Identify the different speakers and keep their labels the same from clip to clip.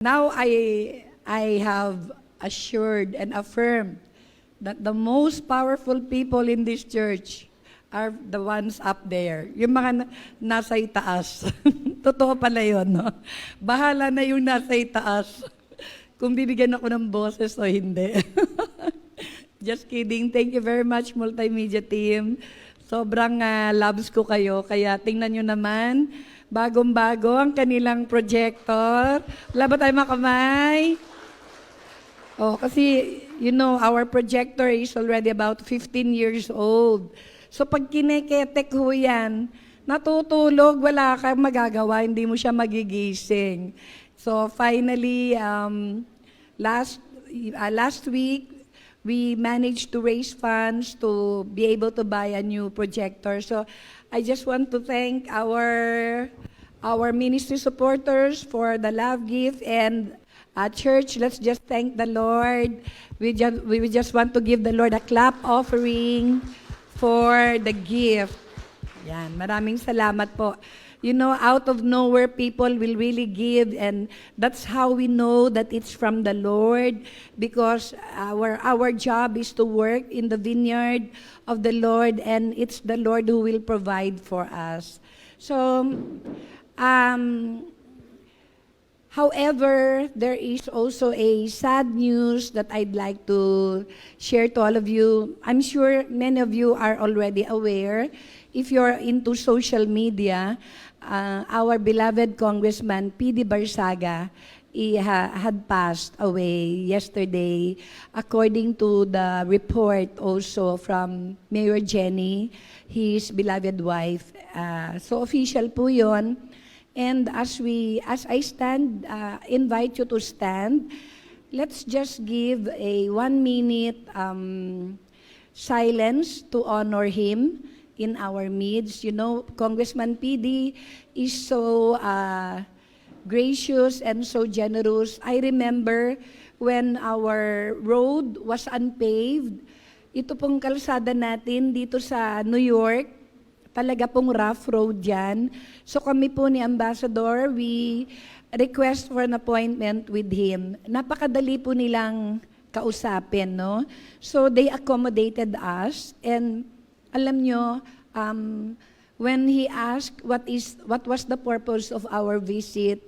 Speaker 1: Now I have assured and affirmed that the most powerful people in this church are the ones up there. Yung mga nasa itaas. Totoo pala yun, no? Bahala na yung nasa itaas. Kung bibigyan ako ng boses o hindi. Just kidding. Thank you very much, multimedia team. Sobrang loves ko kayo. Kaya tingnan nyo naman, bagong-bago ang kanilang projector. Wala ba tayo makamay? Oh, kasi, you know, our projector is already about 15 years old. So pag kineketek ho yan, natutulog, wala kang magagawa, hindi mo siya magigising. So finally, last week, we managed to raise funds to be able to buy a new projector. So I just want to thank our ministry supporters for the love gift, and church, let's just thank the Lord. We just want to give the Lord a clap offering for the gift. Yan, maraming salamat po. You know, out of nowhere, people will really give, and that's how we know that it's from the Lord, because our job is to work in the vineyard of the Lord, and it's the Lord who will provide for us. So, however, there is also a sad news that I'd like to share to all of you. I'm sure many of you are already aware. If you're into social media, our beloved Congressman P.D. Barsaga had passed away yesterday, according to the report also from Mayor Jenny, his beloved wife. So official po yun. And as I invite you to stand, let's just give a 1-minute silence to honor him in our midst. You know, Congressman PD is so gracious and so generous. I remember when our road was unpaved, ito pong kalsada natin dito sa New York, talaga pong rough road yan. So kami po ni Ambassador, we request for an appointment with him. Napakadali po nilang kausapin, no? So they accommodated us, and alam nyo, when he asked what was the purpose of our visit,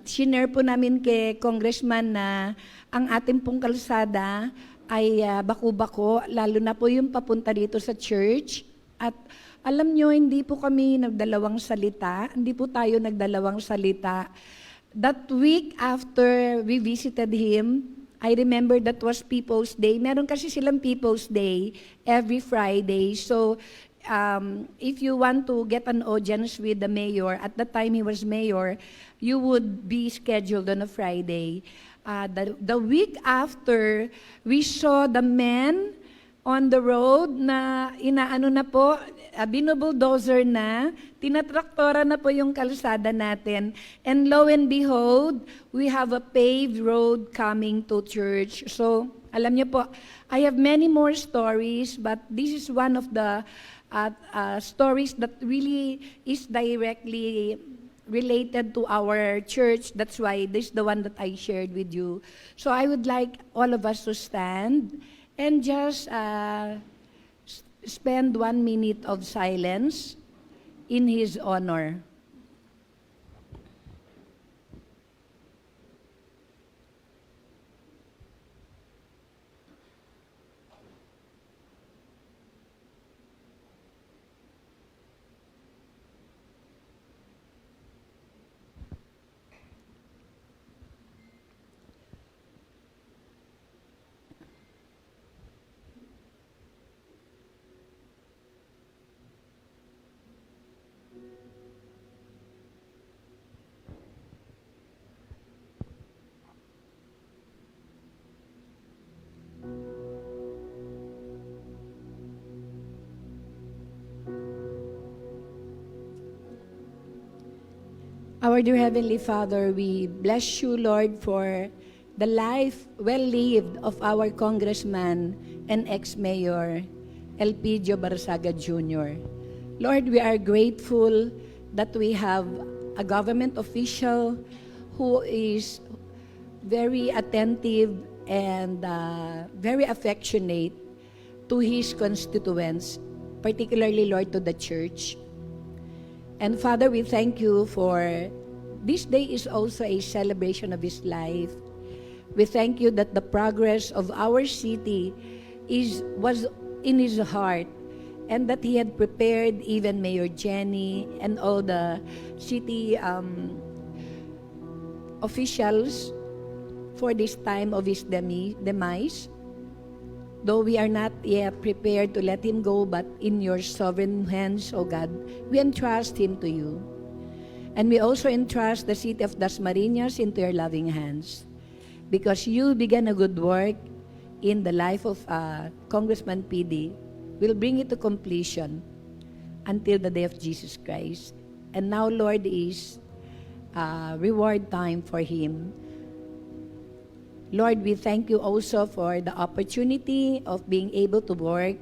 Speaker 1: shinare po namin kay Congressman na ang ating pong kalsada ay baku-bako, lalo na po yung papunta dito sa church. At alam nyo, hindi po kami nagdalawang salita, hindi po tayo nagdalawang salita. That week after we visited him, I remember that was People's Day. Meron kasi silang People's Day every Friday. So, if you want to get an audience with the mayor, at the time he was mayor, you would be scheduled on a Friday. The week after, we saw the men on the road na inaano na po, binubulldozer na, tinatraktora na po yung kalsada natin. And lo and behold, we have a paved road coming to church. So, alam niyo po, I have many more stories, but this is one of the stories that really is directly related to our church. That's why this is the one that I shared with you. So I would like all of us to stand and just spend 1 minute of silence in his honor. Our dear Heavenly Father, we bless you, Lord, for the life well-lived of our Congressman and ex-Mayor, Elpidio Barsaga Jr. Lord, we are grateful that we have a government official who is very attentive and very affectionate to his constituents, particularly, Lord, to the church. And Father, we thank you for this day is also a celebration of his life. We thank you that the progress of our city was in his heart, and that he had prepared even Mayor Jenny and all the city officials for this time of his demise. Though we are not yet prepared to let him go, but in your sovereign hands, O God, we entrust him to you. And we also entrust the city of Dasmariñas into your loving hands, because you began a good work in the life of Congressman PD, will bring it to completion until the day of Jesus Christ. And now, Lord, is reward time for him. Lord, we thank you also for the opportunity of being able to work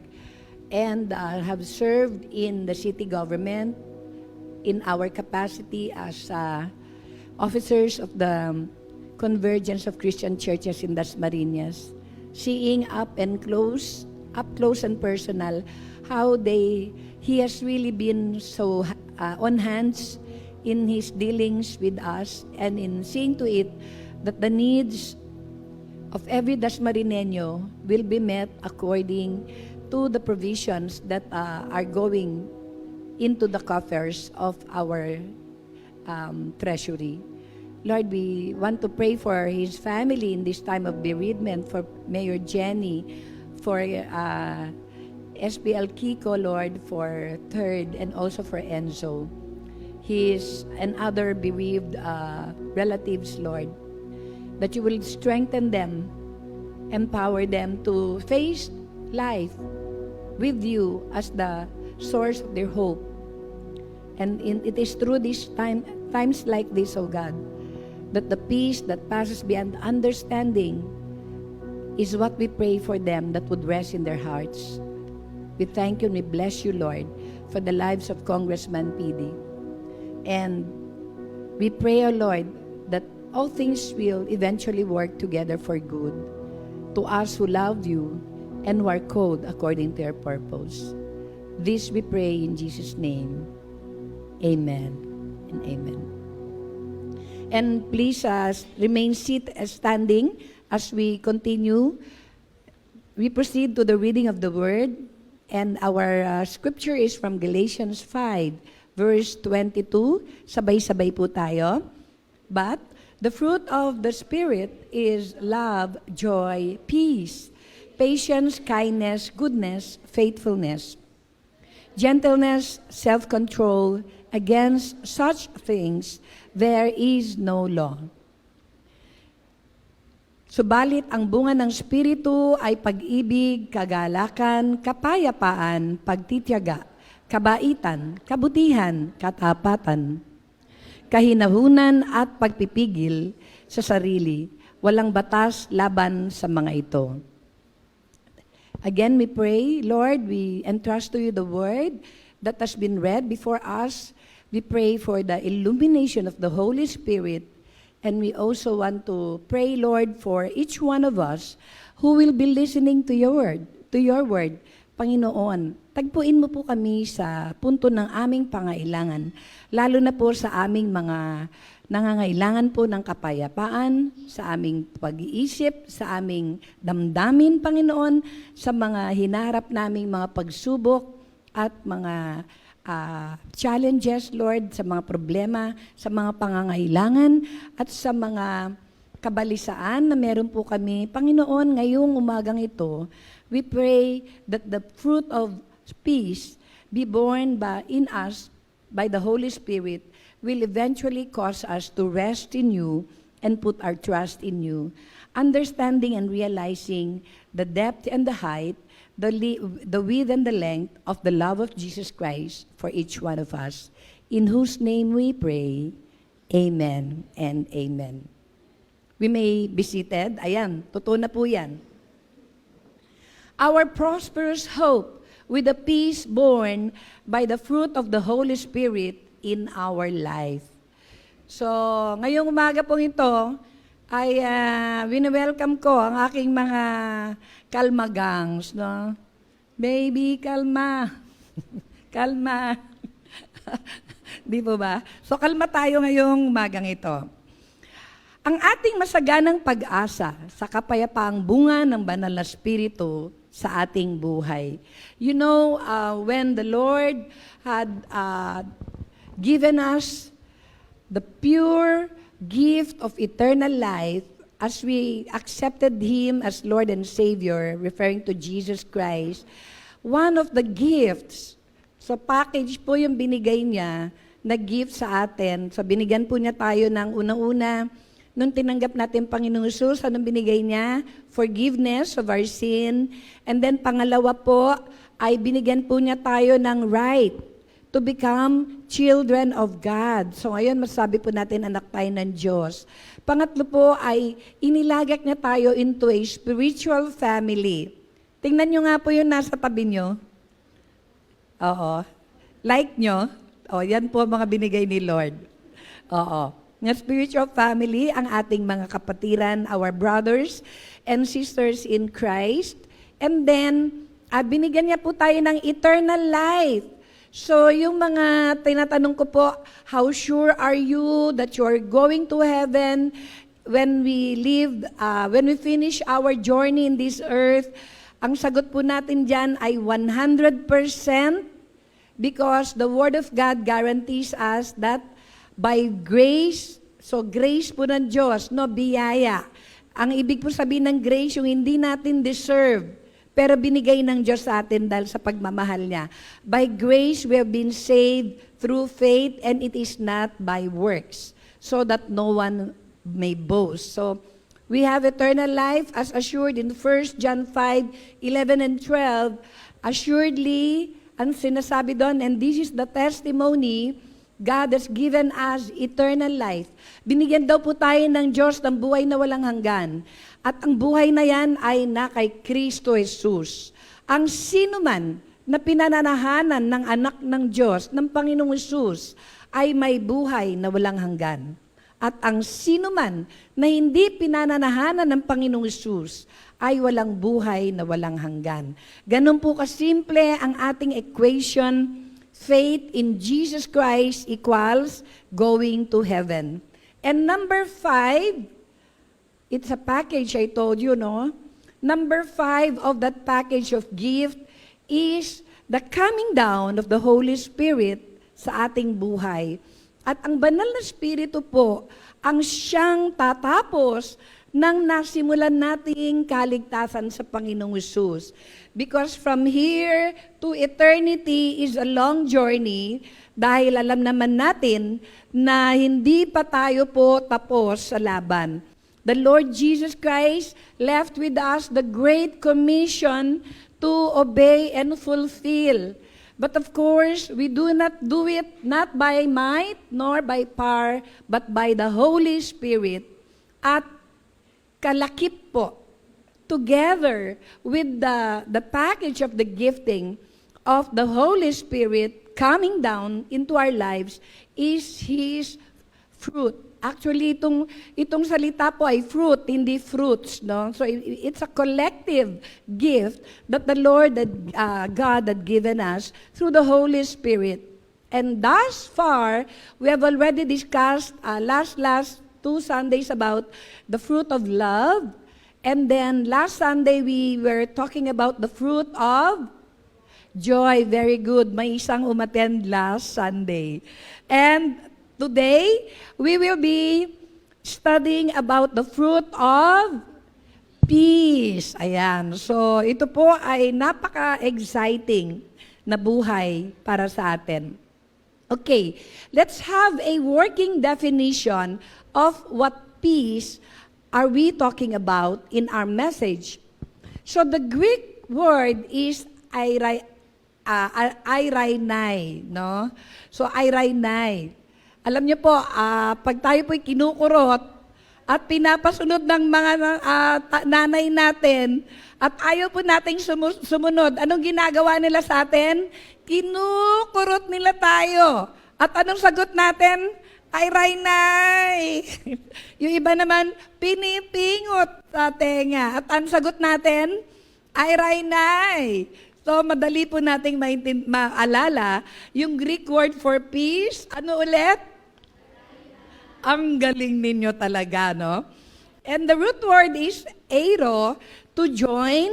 Speaker 1: and have served in the city government in our capacity as officers of the Convergence of Christian Churches in Dasmariñas, seeing up close and personal how he has really been so on hands in his dealings with us, and in seeing to it that the needs of every Dasmariñeño will be met according to the provisions that are going into the coffers of our treasury. Lord, we want to pray for his family in this time of bereavement, for Mayor Jenny, for SPL Kiko, Lord, for Third, and also for Enzo, his and other bereaved relatives, Lord, that you will strengthen them, empower them to face life with you as the source of their hope. And it is through these times like this, O God, that the peace that passes beyond understanding is what we pray for them, that would rest in their hearts. We thank you and we bless you, Lord, for the lives of Congressman PD. And we pray, O Lord, that all things will eventually work together for good to us who love you and who are called according to your purpose. This we pray in Jesus' name. Amen and amen. And please remain standing as we continue. We proceed to the reading of the word, and our scripture is from Galatians 5, verse 22. Sabay-sabay po tayo. But the fruit of the Spirit is love, joy, peace, patience, kindness, goodness, faithfulness, gentleness, self-control. Against such things, there is no law. Subalit ang bunga ng Espiritu ay pag-ibig, kagalakan, kapayapaan, pagtitiyaga, kabaitan, kabutihan, katapatan, kahinahunan at pagpipigil sa sarili. Walang batas laban sa mga ito. Again, we pray, Lord, we entrust to you the word that has been read before us. We pray for the illumination of the Holy Spirit, and we also want to pray, Lord, for each one of us who will be listening to your word. Panginoon, tagpuin mo po kami sa punto ng aming pangailangan, lalo na po sa aming mga nangangailangan po ng kapayapaan, sa aming pag-iisip, sa aming damdamin, Panginoon, sa mga hinarap naming mga pagsubok at mga challenges, Lord, sa mga problema, sa mga pangangailangan, at sa mga kabalisaan na meron po kami. Panginoon, ngayong umagang ito, we pray that the fruit of peace be born in us by the Holy Spirit will eventually cause us to rest in you and put our trust in you, understanding and realizing the depth and the height, the width and the length of the love of Jesus Christ for each one of us, in whose name we pray. Amen and amen. We may be seated. Ayan, totoo na po yan. Our prosperous hope with the peace born by the fruit of the Holy Spirit in our life. So, ngayong umaga pong ito, ay wini-welcome ko ang aking mga kalmagangs, no? Baby, kalma. Kalma. Di po ba? So, kalma tayo ngayong umagang ito. Ang ating masaganang pag-asa sa kapayapaang bunga ng banal na Espiritu sa ating buhay. You know, when the Lord had given us the pure gift of eternal life as we accepted Him as Lord and Savior, referring to Jesus Christ, one of the gifts, so package po yung binigay niya na gift sa atin. So binigyan po niya tayo ng una-una, nung tinanggap natin Panginoong Hesus, anong binigay niya? Forgiveness of our sin. And then pangalawa po, ay binigyan po niya tayo ng right to become children of God. So ngayon, masabi po natin, anak tayo ng Diyos. Pangatlo po ay inilagak niya tayo into a spiritual family. Tingnan niyo nga po yung nasa tabi niyo. Oo. Like niyo. O, yan po ang mga binigay ni Lord. Oo. Nga spiritual family, ang ating mga kapatiran, our brothers and sisters in Christ. And then, binigyan niya po tayo ng eternal life. So, yung mga tinatanong ko po, how sure are you that you are going to heaven when we finish our journey in this earth? Ang sagot po natin dyan ay 100% because the Word of God guarantees us that by grace, so grace po ng Diyos, no, biyaya. Ang ibig po sabihin ng grace, yung hindi natin deserve, pero binigay ng Diyos sa atin dahil sa pagmamahal niya. By grace, we have been saved through faith, and it is not by works, so that no one may boast. So, we have eternal life as assured in 1 John 5:11 and 12. Assuredly, ang sinasabi doon, and this is the testimony, God has given us eternal life. Binigyan daw po tayo ng Diyos ng buhay na walang hanggan. At ang buhay na yan ay na kay Kristo Jesus. Ang sino man na pinananahanan ng anak ng Diyos, ng Panginoong Jesus, ay may buhay na walang hanggan. At ang sino man na hindi pinananahanan ng Panginoong Jesus, ay walang buhay na walang hanggan. Ganun po kasimple ang ating equation. Faith in Jesus Christ equals going to heaven. And number 5, it's a package I told you, no? Number 5 of that package of gift is the coming down of the Holy Spirit sa ating buhay. At ang banal na Espiritu po, ang siyang tatapos ng nasimulan nating kaligtasan sa Panginoong Hesus. Because from here to eternity is a long journey dahil alam naman natin na hindi pa tayo po tapos sa laban. The Lord Jesus Christ left with us the Great Commission to obey and fulfill. But of course, we do not do it not by might nor by power, but by the Holy Spirit. At kalakip po, together with the package of the gifting of the Holy Spirit coming down into our lives is His fruit. Actually, itong salita po ay fruit, hindi fruits, no? So it's a collective gift that the Lord, God had given us through the Holy Spirit. And thus far, we have already discussed last 2 Sundays about the fruit of love. And then last Sunday, we were talking about the fruit of joy. Very good. May isang umattend last Sunday. And today, we will be studying about the fruit of peace. Ayan. So, ito po ay napaka-exciting na buhay para sa atin. Okay, let's have a working definition of what peace are we talking about in our message. So the Greek word is airanai, no? So airanai. Alam niyo po, pag tayo po'y kinukurot at pinapasunod ng mga nanay natin at ayaw po nating sumunod, anong ginagawa nila sa atin? Kinukurot nila tayo. At anong sagot natin? Ay, Rainay! Yung iba naman, pinipingot sa tenga. At ang sagot natin, ay, Rainay! So, madali po nating maalala yung Greek word for peace. Ano ulit? Ang galing ninyo talaga, no? And the root word is airo, to join,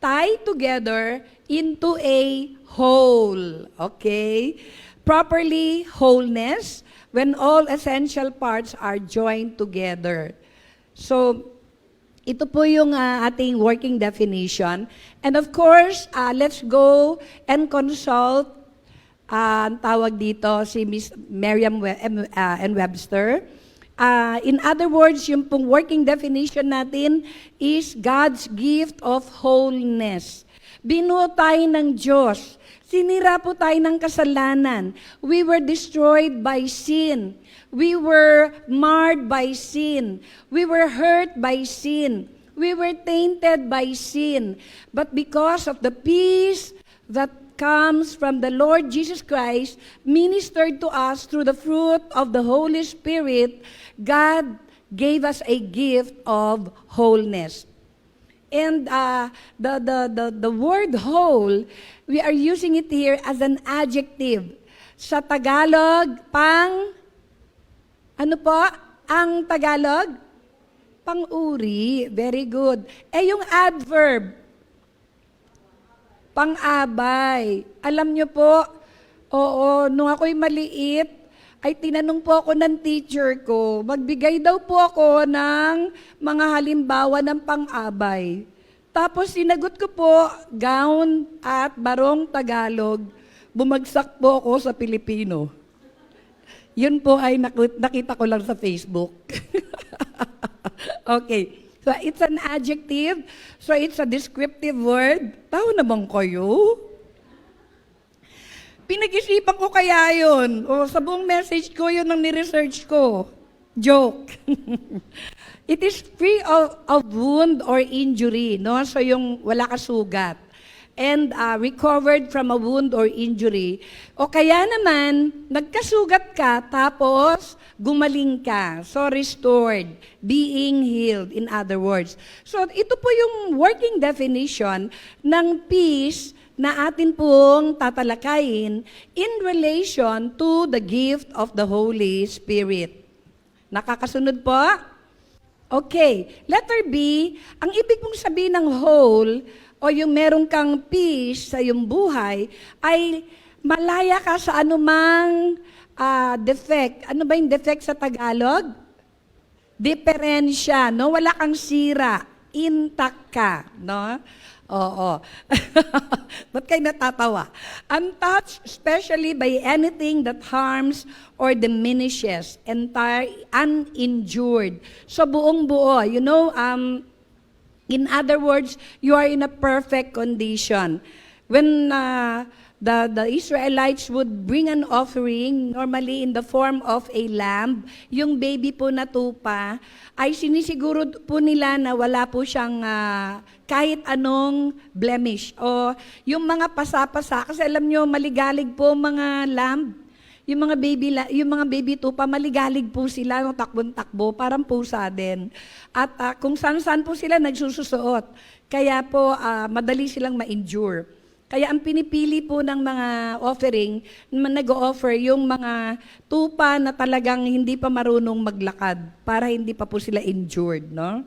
Speaker 1: tie together into a whole. Okay? Properly, wholeness, when all essential parts are joined together. So, ito po yung ating working definition. And of course, let's go and consult, ang tawag dito, si Miss Merriam and Webster. In other words, yung pong working definition natin is God's gift of wholeness. Binuo tayo ng Diyos. Sinira po tayo ng kasalanan. We were destroyed by sin. We were marred by sin. We were hurt by sin. We were tainted by sin. But because of the peace that comes from the Lord Jesus Christ, ministered to us through the fruit of the Holy Spirit, God gave us a gift of wholeness. And the word whole, we are using it here as an adjective. Sa Tagalog, ano po? Ang Tagalog? Pang-uri. Very good. Yung adverb, pang-abay. Alam nyo po, oo, nung ako'y maliit, ay tinanong po ako ng teacher ko, magbigay daw po ako ng mga halimbawa ng pang-abay. Tapos sinagot ko po, gown at barong Tagalog, bumagsak po ako sa Pilipino. Yun po ay nakita ko lang sa Facebook. Okay. So it's an adjective. So it's a descriptive word. Tao naman kayo. Pinag-isipan ko kaya yun. O sa buong message ko, yun ang ni-research ko. Joke. It is free of wound or injury. No? So yung wala ka sugat. And recovered from a wound or injury. O kaya naman, nagkasugat ka, tapos gumaling ka. So restored, being healed, in other words. So ito po yung working definition ng peace na atin pong tatalakayin in relation to the gift of the Holy Spirit. Nakakasunod po? Okay, letter B, ang ibig mong sabihin ng whole, o yung meron kang peace sa iyong buhay, ay malaya ka sa anumang defect. Ano ba yung defect sa Tagalog? Diferensya, no? Wala kang sira, intact ka, no? Oo. Ba't kayo natatawa? Untouched, especially by anything that harms or diminishes, entire, uninjured. So buong buo, you know, in other words, you are in a perfect condition. When the Israelites would bring an offering, normally in the form of a lamb, yung baby po na tupa, ay sinisiguro po nila na wala po siyang kahit anong blemish. O yung mga pasa-pasa, kasi alam nyo, maligalig po mga lamb. Yung mga baby tupa, maligalig po sila, no, takbon-takbo, parang pusa din. At kung saan-saan po sila nagsususuot. Kaya po, madali silang ma-injure. Kaya ang pinipili po ng mga offering, nag-o-offer yung mga tupa na talagang hindi pa marunong maglakad para hindi pa po sila injured, no?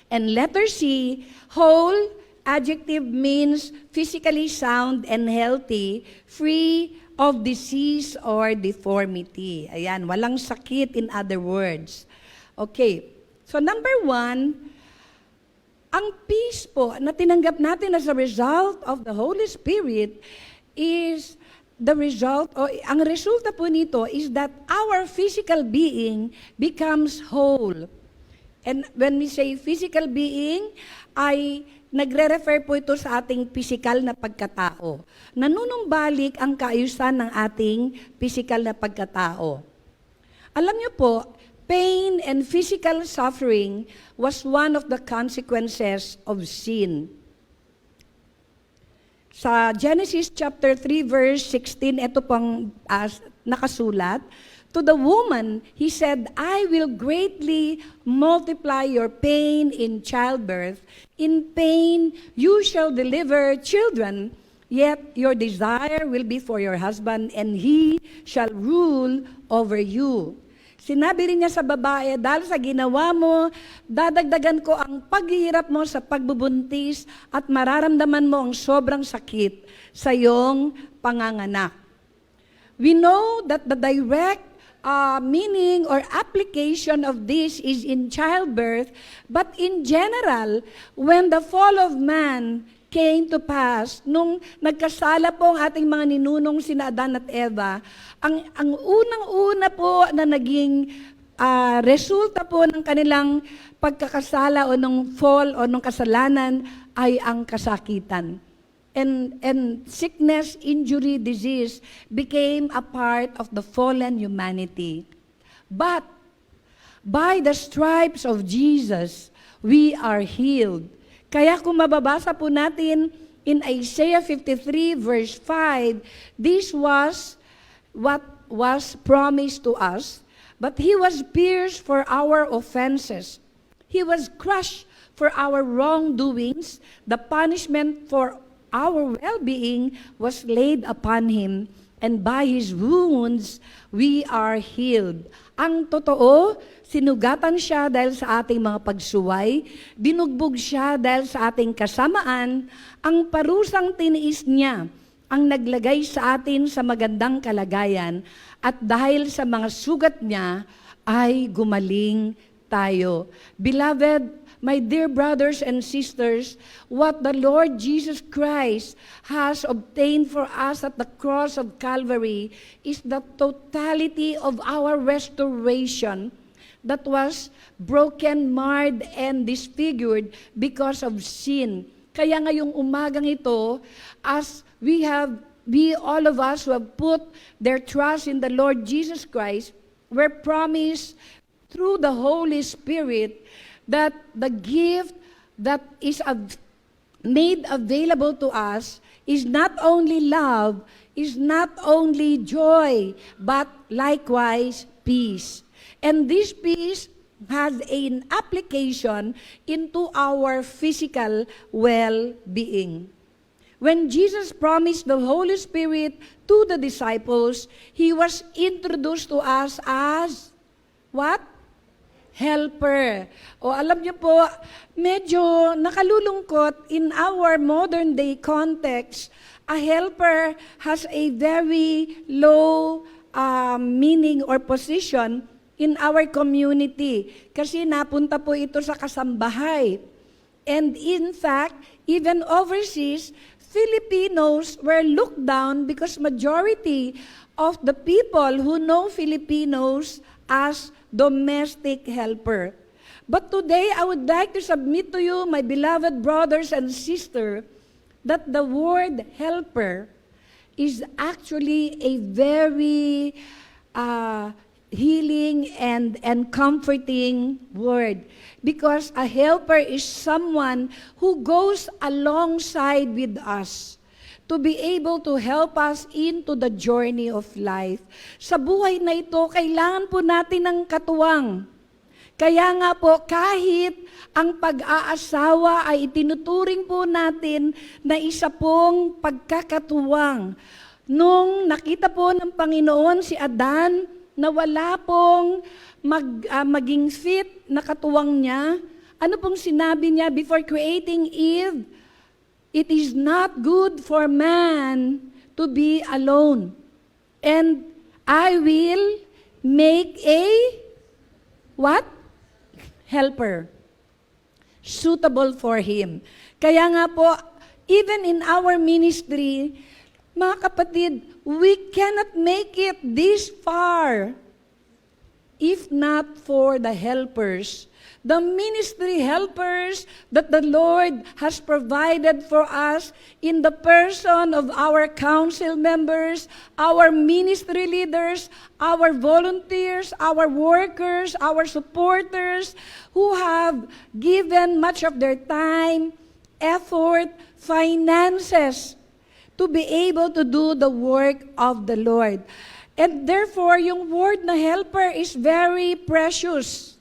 Speaker 1: And letter C, whole, adjective means physically sound and healthy, free of disease or deformity. Ayan, walang sakit, in other words. Okay, so number 1, ang peace po na tinanggap natin as a result of the Holy Spirit is the result, o ang resulta po nito is that our physical being becomes whole. And when we say physical being, ay nagre-refer po ito sa ating physical na pagkatao. Nanunumbalik ang kaayusan ng ating physical na pagkatao. Alam niyo po, pain and physical suffering was one of the consequences of sin. Sa Genesis chapter 3 verse 16, ito pang nakasulat, To the woman, he said, I will greatly multiply your pain in childbirth. In pain, you shall deliver children, yet your desire will be for your husband, and he shall rule over you. Sinabi rin niya sa babae, dahil sa ginawa mo, dadagdagan ko ang paghihirap mo sa pagbubuntis at mararamdaman mo ang sobrang sakit sa iyong panganganak. We know that the direct meaning or application of this is in childbirth, but in general, when the fall of man came to pass, nung nagkasala po ang ating mga ninunong sina Adan at Eva, ang unang-una po na naging resulta po ng kanilang pagkakasala o ng fall o ng kasalanan ay ang kasakitan. And sickness, injury, disease became a part of the fallen humanity. But by the stripes of Jesus, we are healed. Kaya kung mababasa po natin in Isaiah 53 verse 5, this was what was promised to us, but He was pierced for our offenses. He was crushed for our wrongdoings. The punishment for our well-being was laid upon Him, and by His wounds, we are healed. Ang totoo, sinugatan siya dahil sa ating mga pagsuway, binugbog siya dahil sa ating kasamaan, ang parusang tiniis niya ang naglagay sa atin sa magandang kalagayan, at dahil sa mga sugat niya, ay gumaling tayo. Beloved, my dear brothers and sisters, what the Lord Jesus Christ has obtained for us at the cross of Calvary is the totality of our restoration that was broken, marred, and disfigured because of sin. Kaya ngayong umagang ito, as we all of us who have put their trust in the Lord Jesus Christ, were promised through the Holy Spirit that the gift that is made available to us is not only love, is not only joy, but likewise peace. And this peace has an application into our physical well-being. When Jesus promised the Holy Spirit to the disciples, He was introduced to us as what? Helper. O alam niyo po, medyo nakalulungkot in our modern day context, a helper has a very low meaning or position in our community. Kasi napunta po ito sa kasambahay. And in fact, even overseas, Filipinos were looked down because majority of the people who know Filipinos as domestic helper. But today, I would like to submit to you, my beloved brothers and sisters, that the word helper is actually a very healing and comforting word. Because a helper is someone who goes alongside with us to be able to help us into the journey of life. Sa buhay na ito, kailangan po natin ng katuwang. Kaya nga po, kahit ang pag-aasawa ay itinuturing po natin na isa pong pagkakatuwang. Nung nakita po ng Panginoon si Adan na wala pong maging fit na katuwang niya, ano pong sinabi niya before creating Eve? It is not good for man to be alone. And I will make a what? Helper. Suitable for him. Kaya nga po, even in our ministry, mga kapatid, we cannot make it this far if not for the helpers. The ministry helpers that the Lord has provided for us in the person of our council members, our ministry leaders, our volunteers, our workers, our supporters, who have given much of their time, effort, finances to be able to do the work of the Lord. And therefore, yung word na helper is very precious.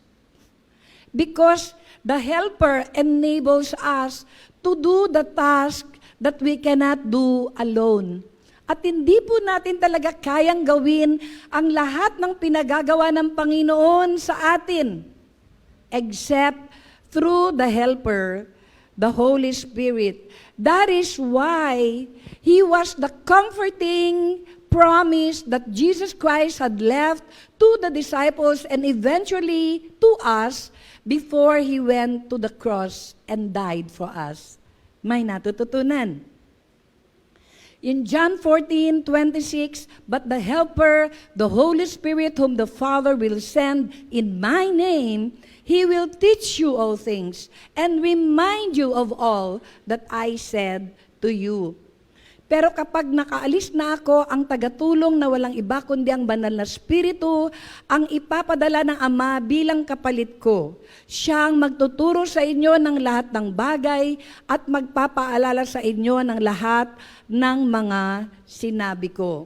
Speaker 1: Because the helper enables us to do the task that we cannot do alone. At hindi po natin talaga kayang gawin ang lahat ng pinagagawa ng Panginoon sa atin, except through the helper, the Holy Spirit. That is why He was the comforting promise that Jesus Christ had left to the disciples and eventually to us before He went to the cross and died for us. May natututunan. In John 14:26, but the Helper, the Holy Spirit, whom the Father will send in my name, He will teach you all things and remind you of all that I said to you. Pero kapag nakaalis na ako, ang tagatulong na walang iba kundi ang banal na Espiritu, ang ipapadala ng Ama bilang kapalit ko. Siyang magtuturo sa inyo ng lahat ng bagay at magpapaalala sa inyo ng lahat ng mga sinabi ko.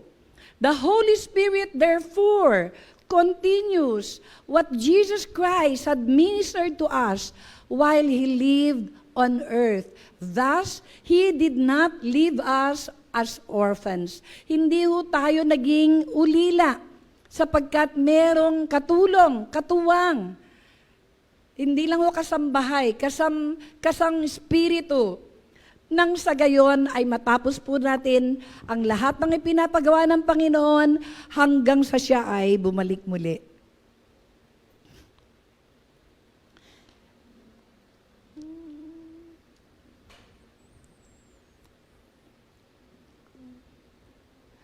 Speaker 1: The Holy Spirit, therefore, continues what Jesus Christ had ministered to us while He lived on earth. Thus, He did not leave us as orphans. Hindi ho tayo naging ulila sapagkat merong katulong, katuwang. Hindi lang ho kasambahay, kasang espiritu. Nang sa gayon ay matapos po natin ang lahat ng ipinapagawa ng Panginoon hanggang sa siya ay bumalik muli.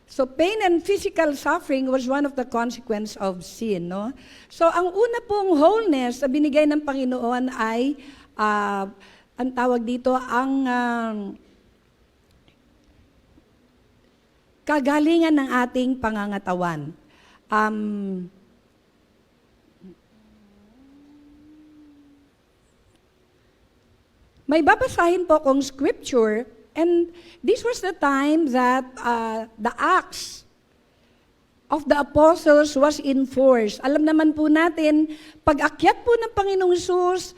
Speaker 1: So pain and physical suffering was one of the consequence of sin, no? So ang una pong wholeness na binigay ng Panginoon ay ang tawag dito ang kagalingan ng ating pangangatawan. May babasahin po akong scripture. And this was the time that the Acts of the Apostles was enforced. Alam naman po natin, pag-akyat po ng Panginoong Hesus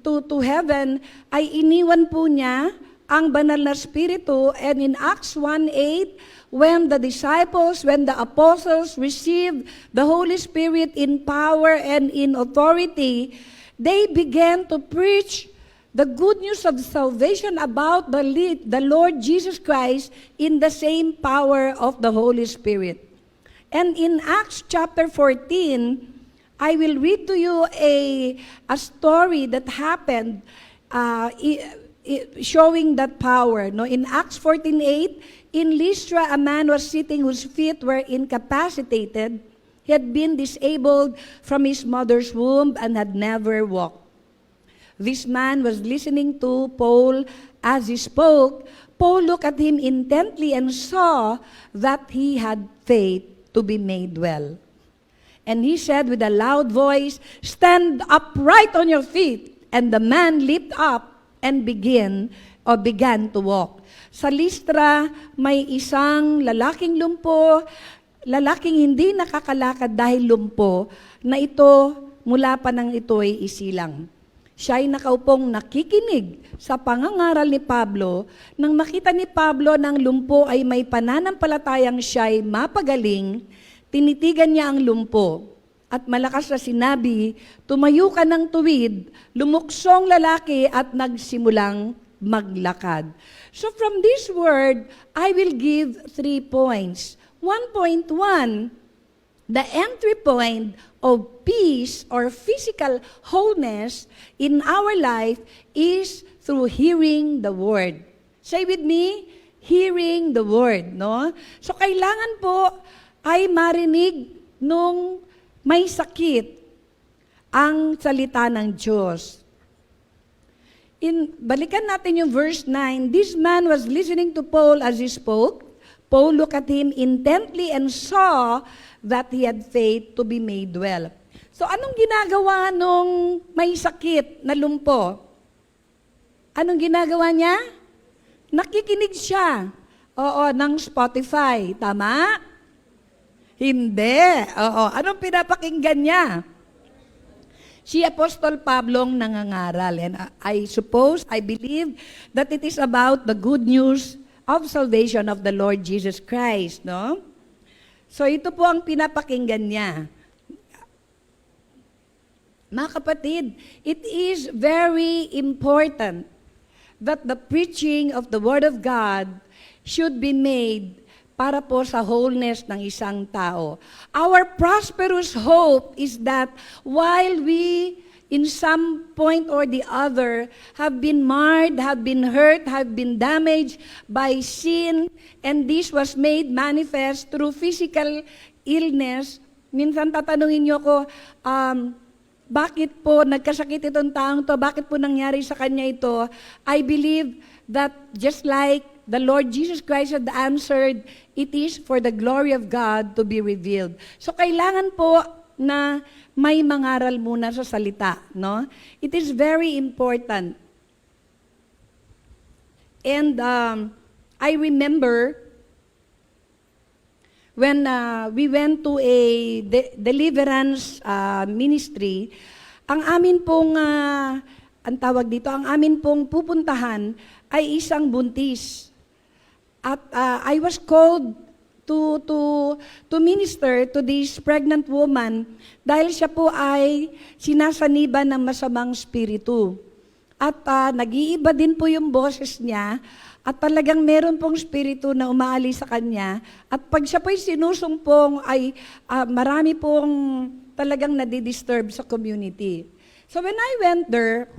Speaker 1: to heaven, ay iniwan po niya ang banal na Espiritu. And in Acts 1:8, when the disciples, when the apostles received the Holy Spirit in power and in authority, they began to preach the good news of salvation about the Lord Jesus Christ in the same power of the Holy Spirit. And in Acts chapter 14, I will read to you a story that happened showing that power. No? In Acts 14:8, in Lystra, a man was sitting whose feet were incapacitated. He had been disabled from his mother's womb and had never walked. This man was listening to Paul as he spoke. Paul looked at him intently and saw that he had faith to be made well. And he said with a loud voice, "Stand upright on your feet." And the man leaped up and began to walk. Sa Lystra, may isang lalaking lumpo, lalaking hindi nakakalakad dahil lumpo, na ito mula pa nang ito'y isilang. Siya ay nakaupong nakikinig sa pangangaral ni Pablo. Nang makita ni Pablo ng lumpo ay may pananampalatayang siya ay mapagaling, tinitigan niya ang lumpo. At malakas na sinabi, "Tumayo ka ng tuwid," lumuksong lalaki at nagsimulang maglakad. So from this word, I will give 3 points. 1.1, the entry point of peace or physical wholeness in our life is through hearing the word. Say with me, hearing the word, no? So kailangan po ay marinig nung may sakit ang salita ng Diyos. Balikan natin yung verse 9. This man was listening to Paul as he spoke. Paul looked at him intently and saw that he had faith to be made well. So anong ginagawa nung may sakit na lumpo? Anong ginagawa niya? Nakikinig siya. Oo, ng Spotify. Tama? Hindi. Oo. Anong pinapakinggan niya? Si Apostol Pablong nangangaral. And I believe that it is about the good news of salvation of the Lord Jesus Christ, no? So ito po ang pinapakinggan niya. Mga kapatid, it is very important that the preaching of the Word of God should be made para po sa wholeness ng isang tao. Our prosperous hope is that while we, in some point or the other, have been marred, have been hurt, have been damaged by sin, and this was made manifest through physical illness, minsan tatanungin niyo ko, bakit po nagkasakit itong taong to? Bakit po nangyari sa kanya ito? I believe that just like the Lord Jesus Christ had answered, it is for the glory of God to be revealed. So kailangan po na may mangaral muna sa salita, no? It is very important. And I remember when we went to a deliverance ministry, ang amin pong, ang tawag dito, ang amin pong pupuntahan ay isang buntis. At I was called to minister to this pregnant woman dahil siya po ay sinasaniban ng masamang spiritu. At nag-iiba din po yung boses niya. At talagang meron pong spiritu na umaali sa kanya. At pag siya po'y sinusumpong, ay marami pong talagang nadidisturb sa community. So when I went there,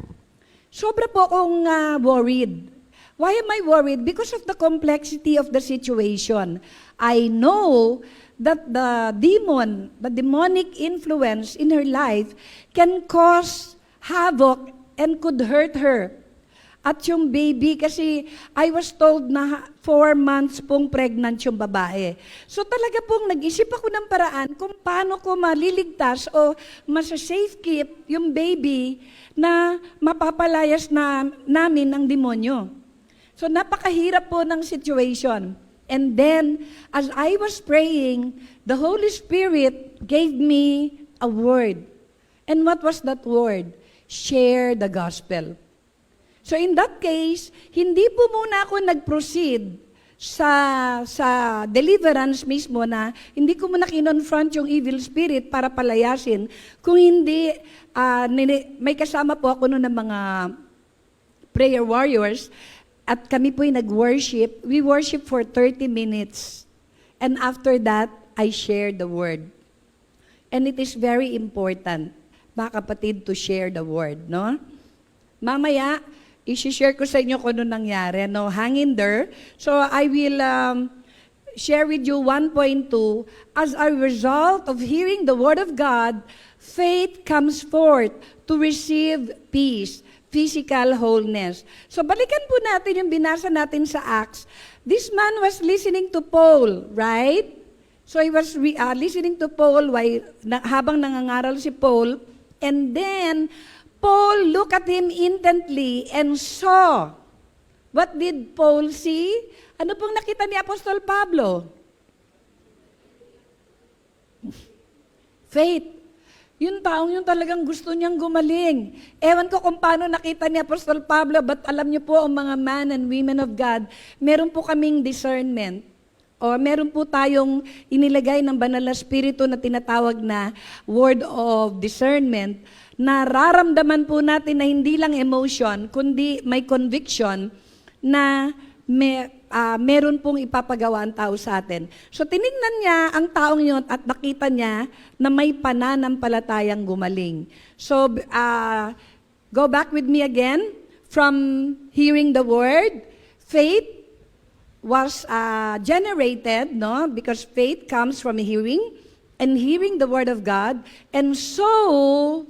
Speaker 1: sobra po akong worried. Why am I worried? Because of the complexity of the situation. I know that the demonic influence in her life can cause havoc and could hurt her. At yung baby, kasi I was told na 4 months pong pregnant yung babae. So talaga pong nag-isip ako ng paraan kung paano ko maliligtas o masa-safe keep yung baby na mapapalayas namin ng demonyo. So napakahirap po ng situation. And then, as I was praying, the Holy Spirit gave me a word. And what was that word? Share the gospel. So in that case, hindi po muna ako nag-proceed sa deliverance mismo na hindi ko muna kinonfront yung evil spirit para palayasin. Kung hindi, may kasama po ako noon ng mga prayer warriors at kami po'y nag-worship. We worship for 30 minutes. And after that, I shared the word. And it is very important, mga kapatid, to share the word, no? Mamaya, i-share ko sa inyo kung ano nangyari. No? Hang in there. So I will share with you 1.2. As a result of hearing the Word of God, faith comes forth to receive peace, physical wholeness. So balikan po natin yung binasa natin sa Acts. This man was listening to Paul, right? So he was listening to Paul habang nangangaral si Paul. And then, Paul looked at him intently and saw. What did Paul see? Ano pong nakita ni Apostol Pablo? Faith. Yung taong yung talagang gusto niyang gumaling. Ewan ko kung paano nakita ni Apostol Pablo, but alam niyo po, ang mga man and women of God, meron po kaming discernment. O meron po tayong inilagay ng banal na spiritu na tinatawag na word of discernment, nararamdaman po natin na hindi lang emotion, kundi may conviction na meron pong ipapagawa ang tao sa atin. So tinignan niya ang taong yun at nakita niya na may pananampalatayang gumaling. So go back with me again from hearing the word. Faith was generated, no? Because faith comes from hearing and hearing the word of God. And so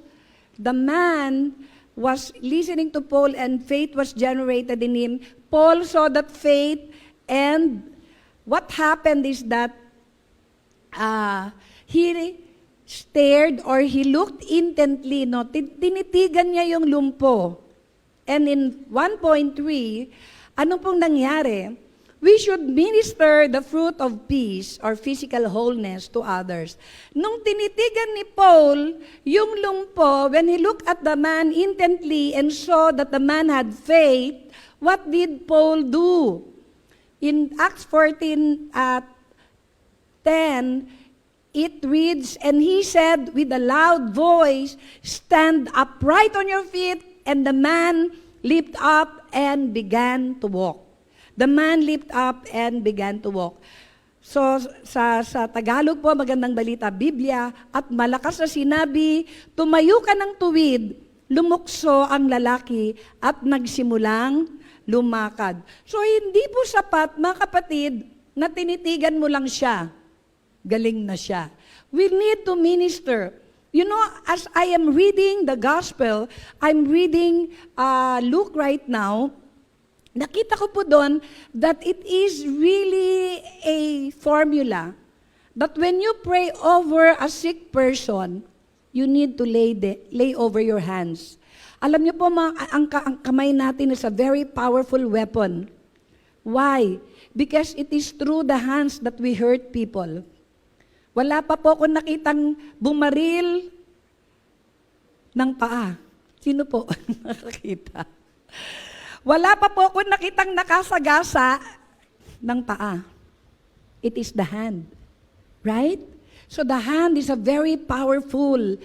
Speaker 1: the man was listening to Paul and faith was generated in him. Paul saw that faith, and what happened is that he stared or he looked intently, no? Tinitigan niya yung lumpo. And in 1.3, ano pong nangyari? we should minister the fruit of peace or physical wholeness to others. Nung tinitigan ni Paul yung lumpo, when he looked at the man intently and saw that the man had faith, what did Paul do? In Acts 14 at 10, it reads, "And he said with a loud voice, 'Stand upright on your feet,' and the man leaped up and began to walk." The man leaped up and began to walk. So sa Tagalog po, magandang balita, Biblia, at malakas na sinabi, "Tumayo ka ng tuwid, lumukso ang lalaki at nagsimulang lumakad." So hindi po sapat, mga kapatid, na tinitigan mo lang siya. Galing na siya. We need to minister. You know, as I am reading the gospel, I'm reading Luke right now, nakita ko po doon that it is really a formula that when you pray over a sick person, you need to lay over your hands. Alam niyo po, ang kamay natin is a very powerful weapon. Why? Because it is through the hands that we hurt people. Wala pa po akong nakitang bumaril ng paa. Sino po nakakita? Wala pa po akong nakitang nakasagasa ng paa. It is the hand. Right? So the hand is a very powerful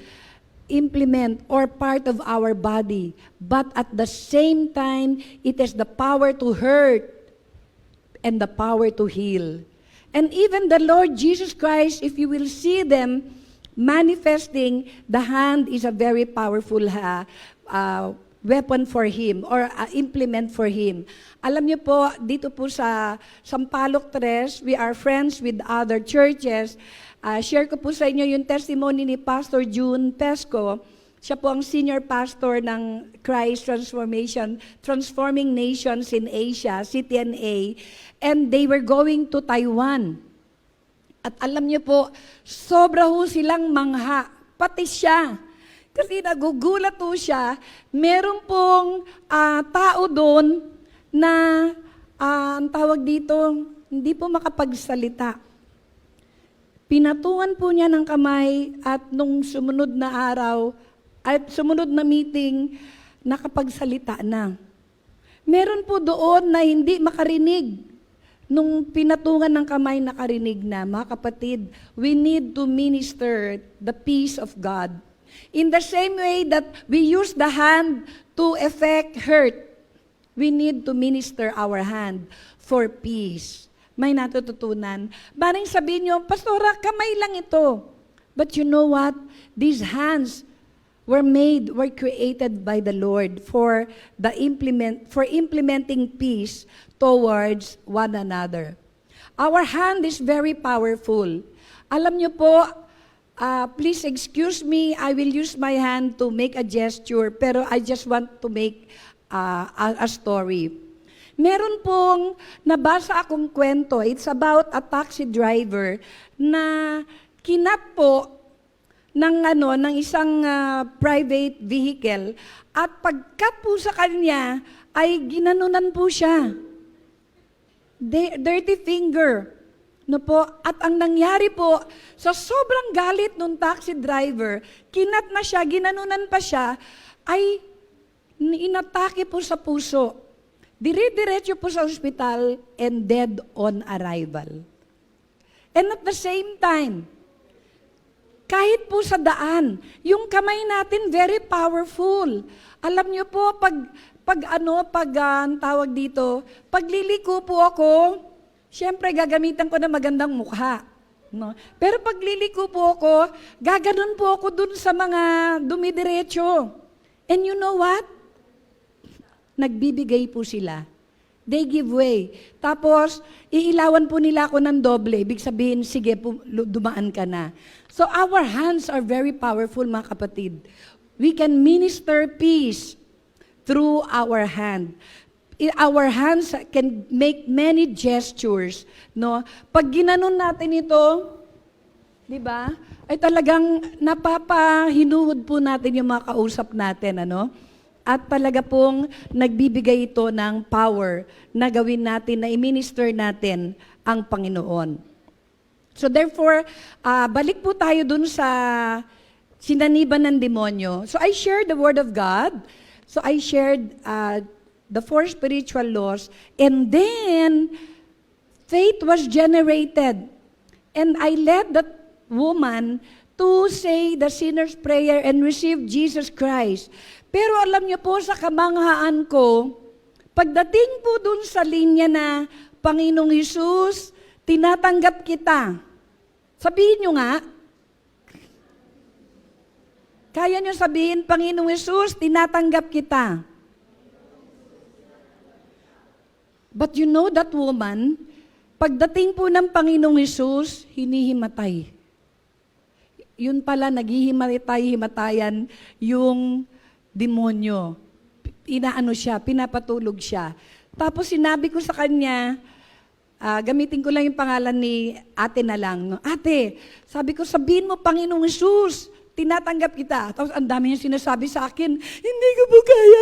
Speaker 1: implement or part of our body. But at the same time, it has the power to hurt and the power to heal. And even the Lord Jesus Christ, if you will see them manifesting, the hand is a very powerful weapon for Him or implement for Him. Alam niyo po, dito po sa Sampaloc 3, we are friends with other churches. Share ko po sa inyo yung testimony ni Pastor June Pesco. Siya po ang senior pastor ng Christ Transforming Nations in Asia, CTNA, and they were going to Taiwan. At alam niyo po, sobra ho silang mangha, pati siya. Kasi nagugulat po siya, meron pong tao doon na, ang tawag dito, hindi po makapagsalita. Pinatungan po niya ng kamay at nung sumunod na araw, at sumunod na meeting, nakapagsalita na. Meron po doon na hindi makarinig. Nung pinatungan ng kamay, nakarinig na. Mga kapatid, we need to minister the peace of God. In the same way that we use the hand to effect hurt, we need to minister our hand for peace. May natututunan. Baring sabihin nyo, Pastora, kamay lang ito. But you know what? These hands were created by the Lord for implementing peace towards one another. Our hand is very powerful. Alam niyo po, please excuse me, I will use my hand to make a gesture, pero I just want to make a story. Meron pong nabasa akong kwento. It's about a taxi driver na kinap po ng isang private vehicle at pagkat po sa kanya ay ginanunan po siya. Dirty finger. No po? At ang nangyari po, sa sobrang galit ng taxi driver, kinat na siya, ginanunan pa siya, ay inatake po sa puso. Dire-diretso po sa ospital and dead on arrival. And at the same time, kahit po sa daan, yung kamay natin very powerful. Alam niyo po, tawag dito, pagliliko po ako, siyempre gagamitan ko ng magandang mukha. No? Pero pagliliko po ako, gaganon po ako dun sa mga dumidiretso. And you know what? Nagbibigay po sila. They give way. Tapos, iilawan po nila ako ng doble. Ibig sabihin, sige, dumaan ka na. So our hands are very powerful, mga kapatid. We can minister peace through our hand. Our hands can make many gestures. No? Pag ginanon natin ito, di ba, ay talagang napapahinuhod po natin yung mga kausap natin. Ano? At talaga pong nagbibigay ito ng power na gawin natin, na i-minister natin ang Panginoon. So therefore, balik po tayo dun sa sinaniban ng demonyo. So I shared the Word of God. So I shared the 4 spiritual laws. And then, faith was generated. And I led that woman to say the sinner's prayer and receive Jesus Christ. Pero alam niyo po, sa kamanghaan ko, pagdating po dun sa linya na, Panginoong Hesus, tinatanggap kita. Sabihin niyo nga, kaya niyo sabihin, Panginoong Hesus, tinatanggap kita. But you know that woman, pagdating po ng Panginoong Hesus, hinihimatay. Yun pala, naghihimatay-himatayan yung demonyo. Inaano siya, pinapatulog siya. Tapos sinabi ko sa kanya, gamitin ko lang yung pangalan ni ate na lang. No? Ate, sabi ko, sabihin mo, Panginoong Hesus, tinatanggap kita. Tapos ang dami niya sinasabi sa akin, hindi ko po kaya.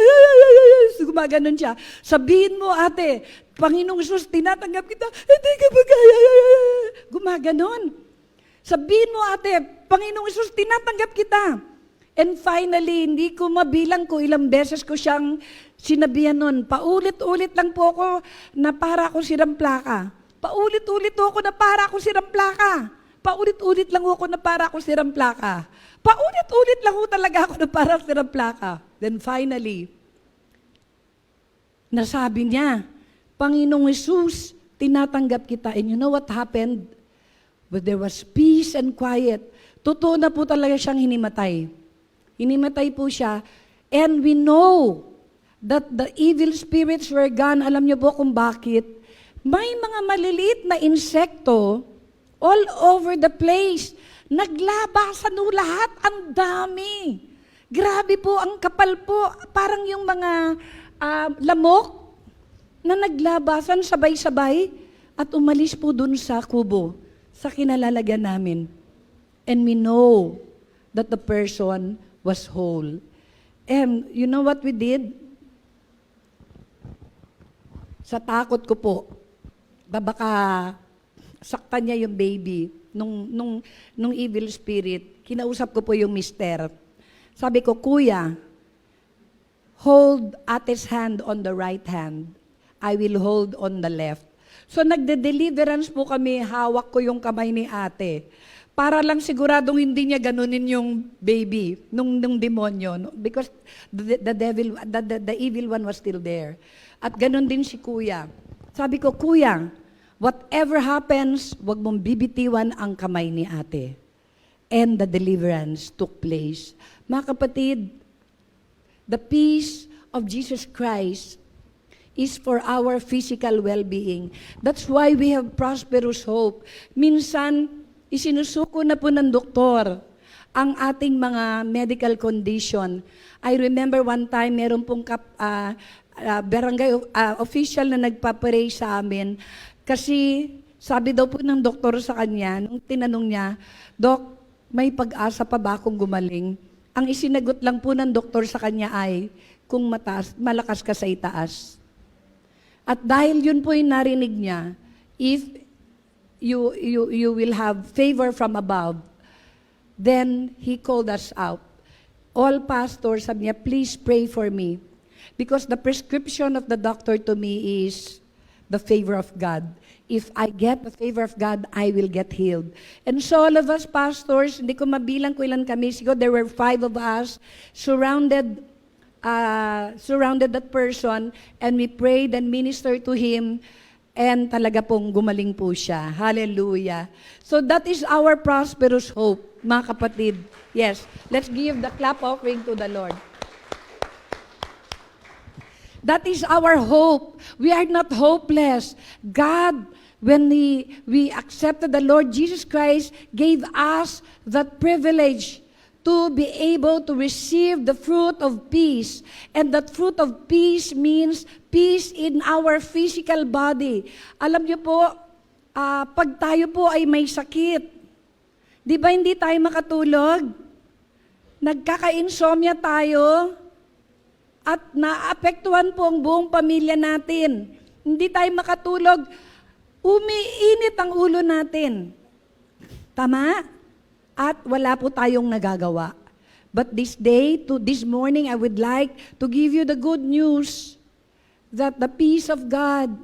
Speaker 1: Gumaganon siya. Sabihin mo, ate, Panginoong Hesus, tinatanggap kita, hindi ko po kaya. Gumaganon. Sabihin mo, ate, Panginoong Hesus, tinatanggap kita. And finally, hindi ko mabilang ko ilang beses ko siyang sinabihan nun. Paulit-ulit lang po ako na para akong sirang plaka. Paulit-ulit ako na para akong sirang plaka. Paulit-ulit lang ako na para akong sirang plaka. Paulit-ulit lang ako talaga ako na para akong sirang plaka. Then finally, nasabi niya, Panginoong Hesus, tinatanggap kita. And you know what happened? But there was peace and quiet. Totoo na po talaga siyang hinimatay. Hinimatay po siya. And we know that the evil spirits were gone. Alam niyo po kung bakit? May mga maliliit na insekto all over the place. Naglabasan po lahat. Ang dami. Grabe po, ang kapal po. Parang yung mga lamok na naglabasan sabay-sabay at umalis po dun sa kubo, sa kinalalagyan namin. And we know that the person was whole. And you know what we did? Sa takot ko po, baka saktan niya yung baby nung evil spirit, kinausap ko po yung mister. Sabi ko, Kuya, hold Ate's hand on the right hand. I will hold on the left. So nagde-deliverance po kami, hawak ko yung kamay ni ate. Para lang siguradong hindi niya ganunin yung baby, nung demonyo. No? Because the evil one was still there. At ganun din si Kuya. Sabi ko, Kuya, whatever happens, wag mong bibitiwan ang kamay ni ate. And the deliverance took place. Mga kapatid, the peace of Jesus Christ is for our physical well-being. That's why we have prosperous hope. Minsan, isinusuko na po ng doktor ang ating mga medical condition. I remember one time, meron pong barangay official na nagpaparay sa amin kasi sabi daw po ng doktor sa kanya, nung tinanong niya, Dok, may pag-asa pa ba akong gumaling? Ang isinagot lang po ng doktor sa kanya ay, kung malakas ka sa itaas. At dahil yun po yung narinig niya, if you will have favor from above, then he called us out. All pastors, sabi niya, please pray for me. Because the prescription of the doctor to me is the favor of God. If I get the favor of God, I will get healed. And so all of us pastors, hindi ko mabilang kung ilan kami, siguro there were 5 of us, surrounded that person, and we prayed and ministered to him, and talaga pong gumaling po siya. Hallelujah. So that is our prosperous hope, mga kapatid. Yes, let's give the clap offering to the Lord. That is our hope. We are not hopeless. God, when we accepted the Lord Jesus Christ, gave us that privilege to be able to receive the fruit of peace. And that fruit of peace means peace in our physical body. Alam niyo po, pag tayo po ay may sakit, di ba hindi tayo makatulog? Nagkaka-insomnia tayo. at naapektuhan po ang buong pamilya natin. Hindi tayo makatulog, umiinit ang ulo natin. Tama? At wala po tayong nagagawa. But this morning, I would like to give you the good news that the peace of God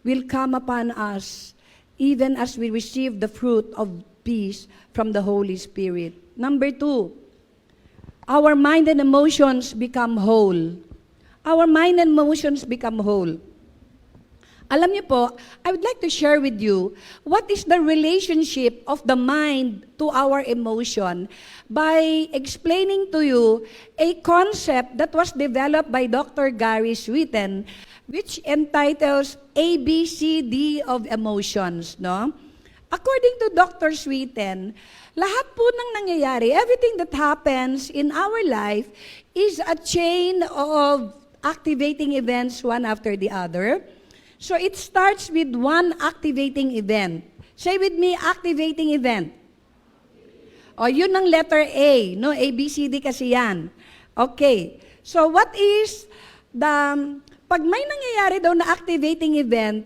Speaker 1: will come upon us even as we receive the fruit of peace from the Holy Spirit. Number 2, our mind and emotions become whole. Our mind and emotions become whole. Alam niyo po, I would like to share with you what is the relationship of the mind to our emotion by explaining to you a concept that was developed by Dr. Gary Sweeten, which entitles ABCD of emotions, no? According to Dr. Sweeten, lahat po ng nangyayari, everything that happens in our life is a chain of activating events one after the other. So it starts with one activating event. Say with me, activating event. O, yun ang letter A, no? A, B, C, D kasi yan. Okay. So what is pag may nangyayari daw na activating event,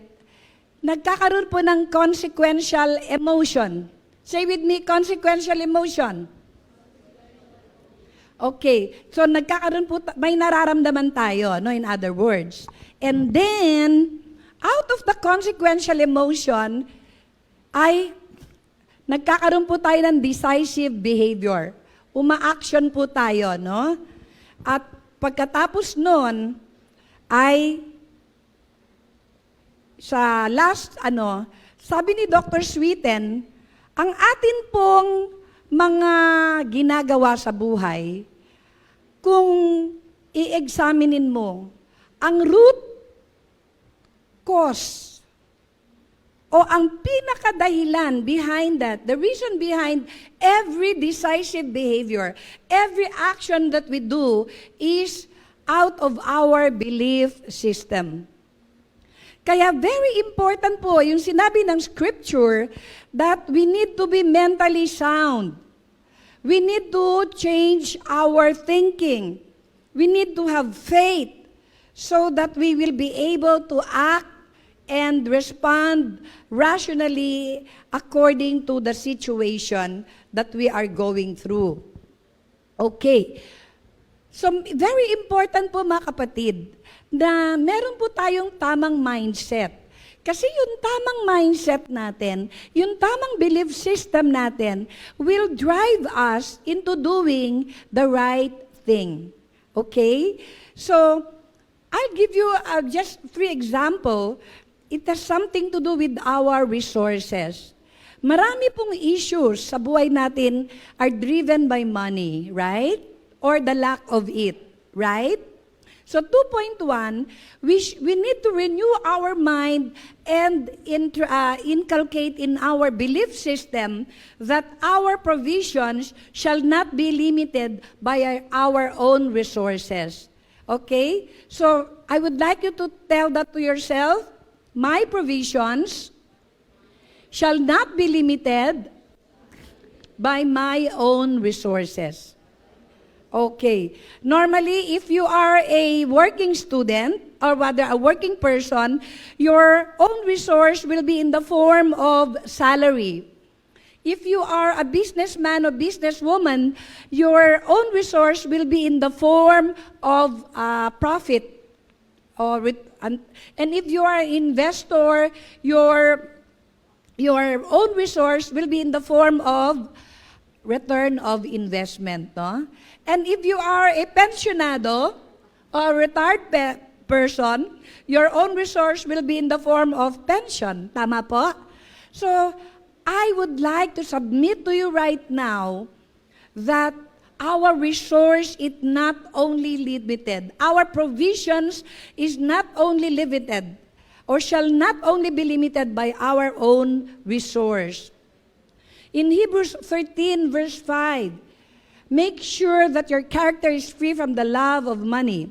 Speaker 1: nagkakaroon po ng consequential emotion. Say with me, consequential emotion. Okay. So nagkakaroon po, may nararamdaman tayo, no? In other words. And then, out of the consequential emotion, ay nagkakaroon po tayo ng decisive behavior. Uma-action po tayo, no? At pagkatapos nun, ay sa last, sabi ni Dr. Sweeten, ang atin pong mga ginagawa sa buhay, kung i-examinin mo, ang root cause o ang pinakadahilan behind that, the reason behind every decisive behavior, every action that we do is out of our belief system. Kaya very important po yung sinabi ng Scripture that we need to be mentally sound. We need to change our thinking. We need to have faith so that we will be able to act and respond rationally according to the situation that we are going through. Okay. So, very important po mga kapatid, na meron po tayong tamang mindset. Kasi yung tamang mindset natin, yung tamang belief system natin, will drive us into doing the right thing. Okay? So, I'll give you just 3 examples. It has something to do with our resources. Marami pong issues sa buhay natin are driven by money, right? Or the lack of it, right? So 2.1, we need to renew our mind and inculcate in our belief system that our provisions shall not be limited by our own resources. Okay? So I would like you to tell that to yourself. My provisions shall not be limited by my own resources. Okay. Normally, if you are a working student, or rather a working person, your own resource will be in the form of salary. If you are a businessman or businesswoman, your own resource will be in the form of profit. And if you are an investor, your own resource will be in the form of return of investment, no? And if you are a pensionado or retired person, your own resource will be in the form of pension. Tama po? So, I would like to submit to you right now that our resource is not only limited. Our provisions is not only limited or shall not only be limited by our own resource. In Hebrews 13 verse 5, make sure that your character is free from the love of money,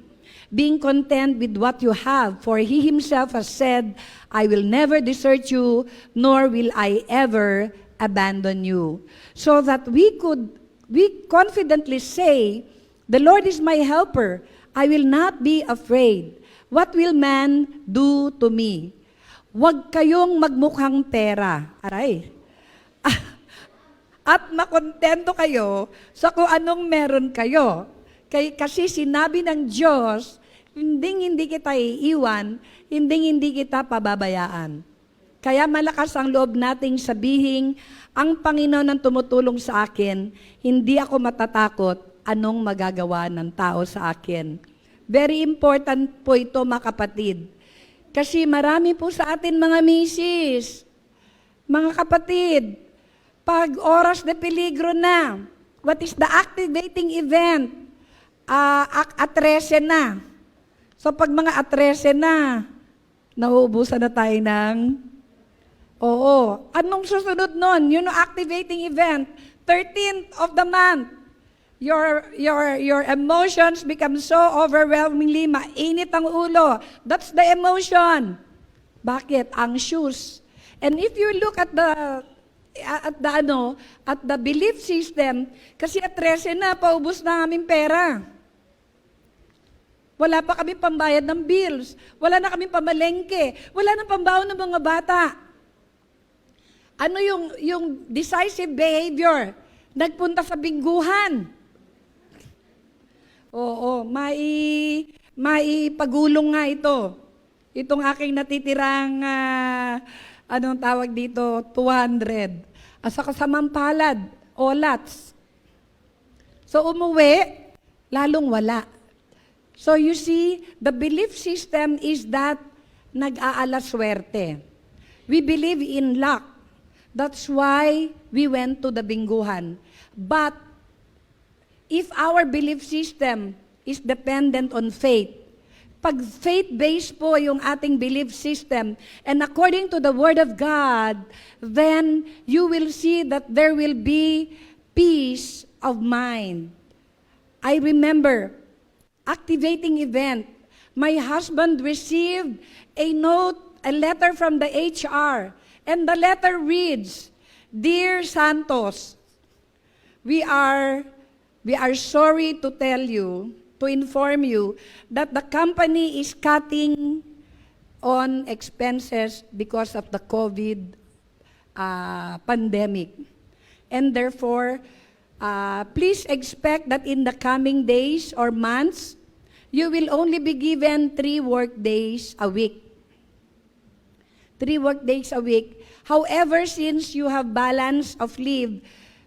Speaker 1: being content with what you have, for he himself has said, I will never desert you, nor will I ever abandon you. So that we confidently say, the Lord is my helper. I will not be afraid. What will man do to me? Huwag kayong magmukhang pera. Aray. At makontento kayo sa kung anong meron kayo. Kasi sinabi ng Diyos, hindi kita iiwan, hindi kita pababayaan. Kaya malakas ang loob nating sabihin, ang Panginoon ang tumutulong sa akin, hindi ako matatakot anong magagawa ng tao sa akin. Very important po ito, mga kapatid. Kasi marami po sa atin mga misis, mga kapatid, pag oras de peligro na, what is the activating event? Atrese na. So pag mga atrese na, nauubusan na tayo ng, anong susunod nun? Yun ang activating event, 13th of the month. Your emotions become so overwhelmingly mainit ang ulo. That's the emotion. Bakit? Anxious. And if you look at the belief system, kasi at 13 na, paubos na aming pera. Wala pa kami pambayad ng bills. Wala na kami pamalengke. Wala na pambaon ng mga bata. Ano yung decisive behavior? Nagpunta sa bingguhan. Maipagulong nga ito. Itong aking natitirang, anong tawag dito, 200. Asa kasamang palad, olats. So umuwi, lalong wala. So you see, the belief system is that nag-aalaswerte. We believe in luck. That's why we went to the bingguhan. But if our belief system is dependent on faith, pag faith-based po yung ating belief system, and according to the Word of God, then you will see that there will be peace of mind. I remember, activating event, my husband received a letter from the HR, and the letter reads, "Dear Santos, we are sorry to tell you, to inform you, that the company is cutting on expenses because of the COVID pandemic. And therefore, please expect that in the coming days or months, you will only be given 3 work days a week. 3 work days a week. However, since you have balance of leave,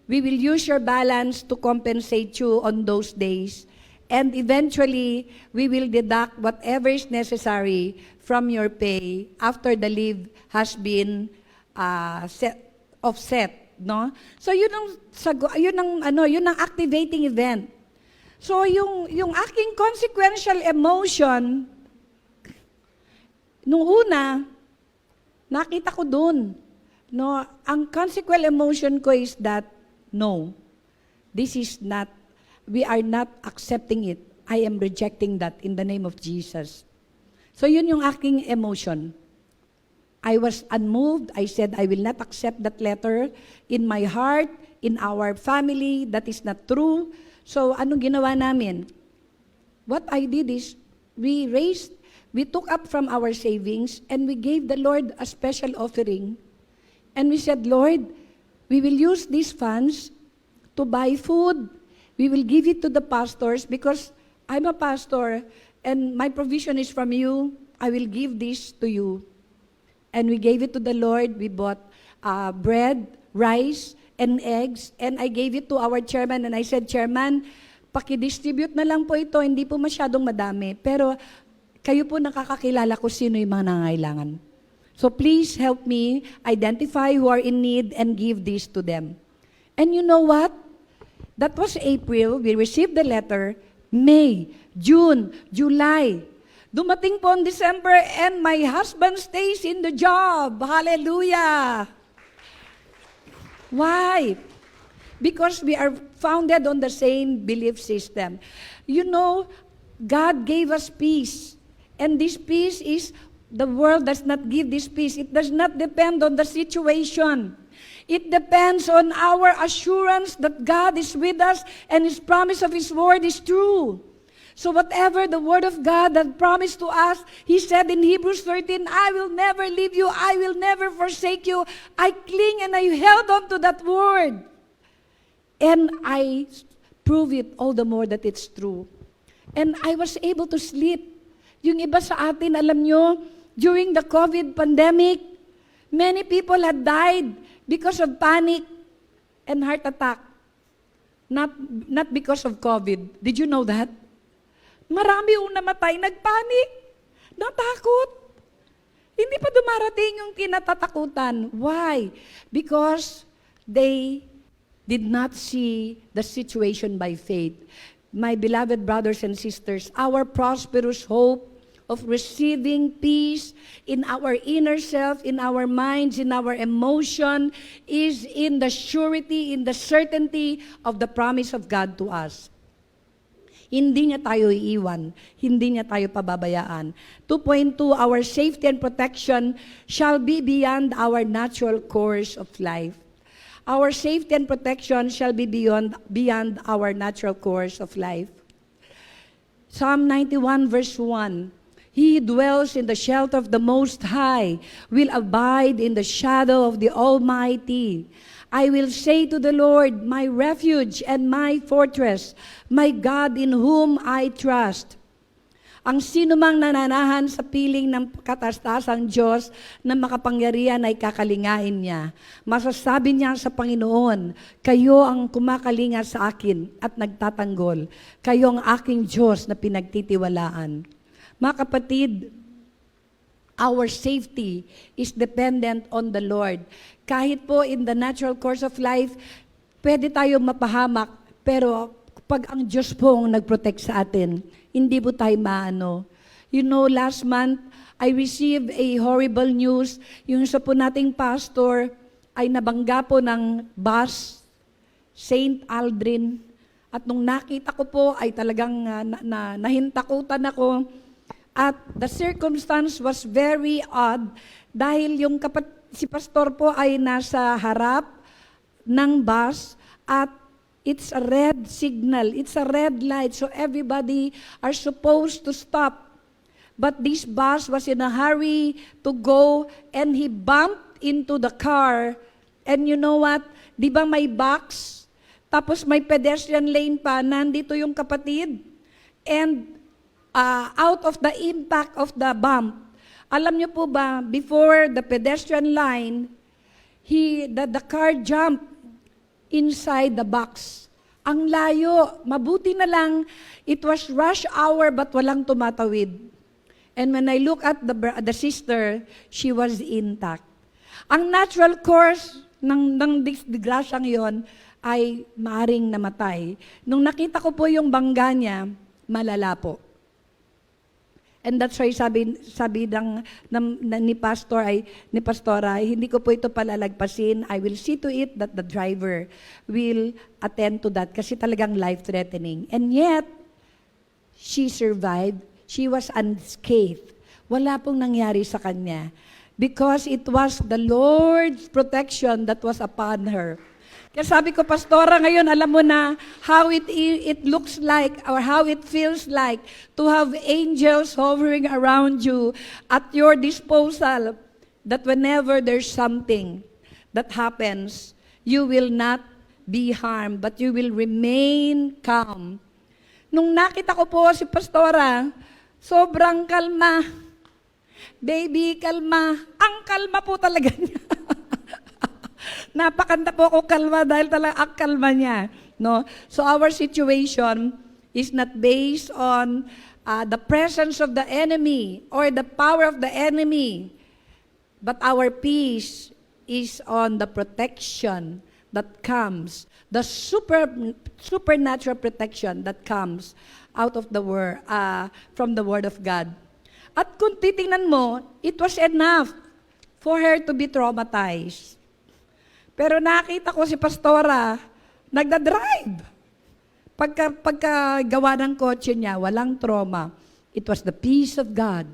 Speaker 1: we will use your balance to compensate you on those days. And eventually, we will deduct whatever is necessary from your pay after the leave has been offset, no? So yun ang activating event. So yung aking consequential emotion nung una, nakita ko dun, no, ang consequential emotion ko is that no, this is not, we are not accepting it. I am rejecting that in the name of Jesus. So yun yung aking emotion. I was unmoved. I said, I will not accept that letter in my heart, in our family. That is not true. So anong ginawa namin? What I did is, we took up from our savings and we gave the Lord a special offering. And we said, Lord, we will use these funds to buy food. We will give it to the pastors because I'm a pastor and my provision is from you. I will give this to you. And we gave it to the Lord. We bought bread, rice, and eggs. And I gave it to our chairman. And I said, Chairman, pakidistribute na lang po ito. Hindi po masyadong madami. Pero kayo po nakakakilala ko sino yung mga nangailangan. So please help me identify who are in need and give this to them. And you know what? That was April. We received the letter. May, June, July. Dumating po ang December and my husband stays in the job. Hallelujah! Why? Because we are founded on the same belief system. You know, God gave us peace. And this peace is, the world does not give this peace. It does not depend on the situation. It depends on our assurance that God is with us and His promise of His word is true. So whatever the Word of God that promised to us, He said in Hebrews 13, I will never leave you, I will never forsake you. I cling and I held on to that Word. And I prove it all the more that it's true. And I was able to sleep. Yung iba sa atin, alam nyo, during the COVID pandemic, many people had died because of panic and heart attack. Not because of COVID. Did you know that? Marami yung namatay, nagpanik, natakot. Hindi pa dumarating yung kinatatakutan. Why? Because they did not see the situation by faith. My beloved brothers and sisters, our prosperous hope of receiving peace in our inner self, in our minds, in our emotion, is in the surety, in the certainty of the promise of God to us. Hindi niya tayo iiwan, hindi niya tayo pababayaan. 2.2, our safety and protection shall be beyond our natural course of life. Our safety and protection shall be beyond our natural course of life. Psalm 91 verse 1, He who dwells in the shelter of the Most High will abide in the shadow of the Almighty. I will say to the Lord, my refuge and my fortress, my God in whom I trust. Ang sinumang nananahan sa piling ng katastasang Diyos na makapangyarihan ay kakalingain niya. Masasabi niya sa Panginoon, kayo ang kumakalinga sa akin at nagtatanggol. Kayo ang aking Diyos na pinagtitiwalaan. Mga kapatid, our safety is dependent on the Lord. Kahit po in the natural course of life, pwede tayong mapahamak, pero pag ang Diyos po ang nag-protect sa atin, hindi po tayo maano. You know, last month, I received a horrible news. Yung isa po nating pastor ay nabangga po ng bus, St. Aldrin. At nung nakita ko po, ay talagang nahintakutan ako. At the circumstance was very odd dahil yung si pastor po ay nasa harap ng bus at it's a red signal, it's a red light, so everybody are supposed to stop. But this bus was in a hurry to go and he bumped into the car. And you know what? Di ba may box? Tapos may pedestrian lane pa, nandito yung kapatid. And out of the impact of the bump, alam niyo po ba, before the pedestrian line, the car jumped inside the box. Ang layo, mabuti na lang, it was rush hour but walang tumatawid. And when I look at the sister, she was intact. Ang natural course ng disgrasyang yon ay maaring namatay. Nung nakita ko po yung bangga niya, malala po. And that's why sabi ni pastora, hindi ko po ito palalagpasin. I will see to it that the driver will attend to that kasi talagang life-threatening. And yet, she survived. She was unscathed. Wala pong nangyari sa kanya because it was the Lord's protection that was upon her. Kaya sabi ko, pastora, ngayon alam mo na how it looks like or how it feels like to have angels hovering around you at your disposal, that whenever there's something that happens, you will not be harmed, but you will remain calm. Nung nakita ko po si pastora, sobrang kalma. Baby, kalma. Ang kalma po talaga niya. Napakanta po ako kalma dahil talaga ang kalma niya. No? So our situation is not based on the presence of the enemy or the power of the enemy, but our peace is on the protection that comes, the supernatural protection that comes out of the word, from the Word of God. At kung titingnan mo, it was enough for her to be traumatized. Pero nakita ko si pastora, nagda-drive. Pagka gawa ng kotse niya, walang trauma. It was the peace of God.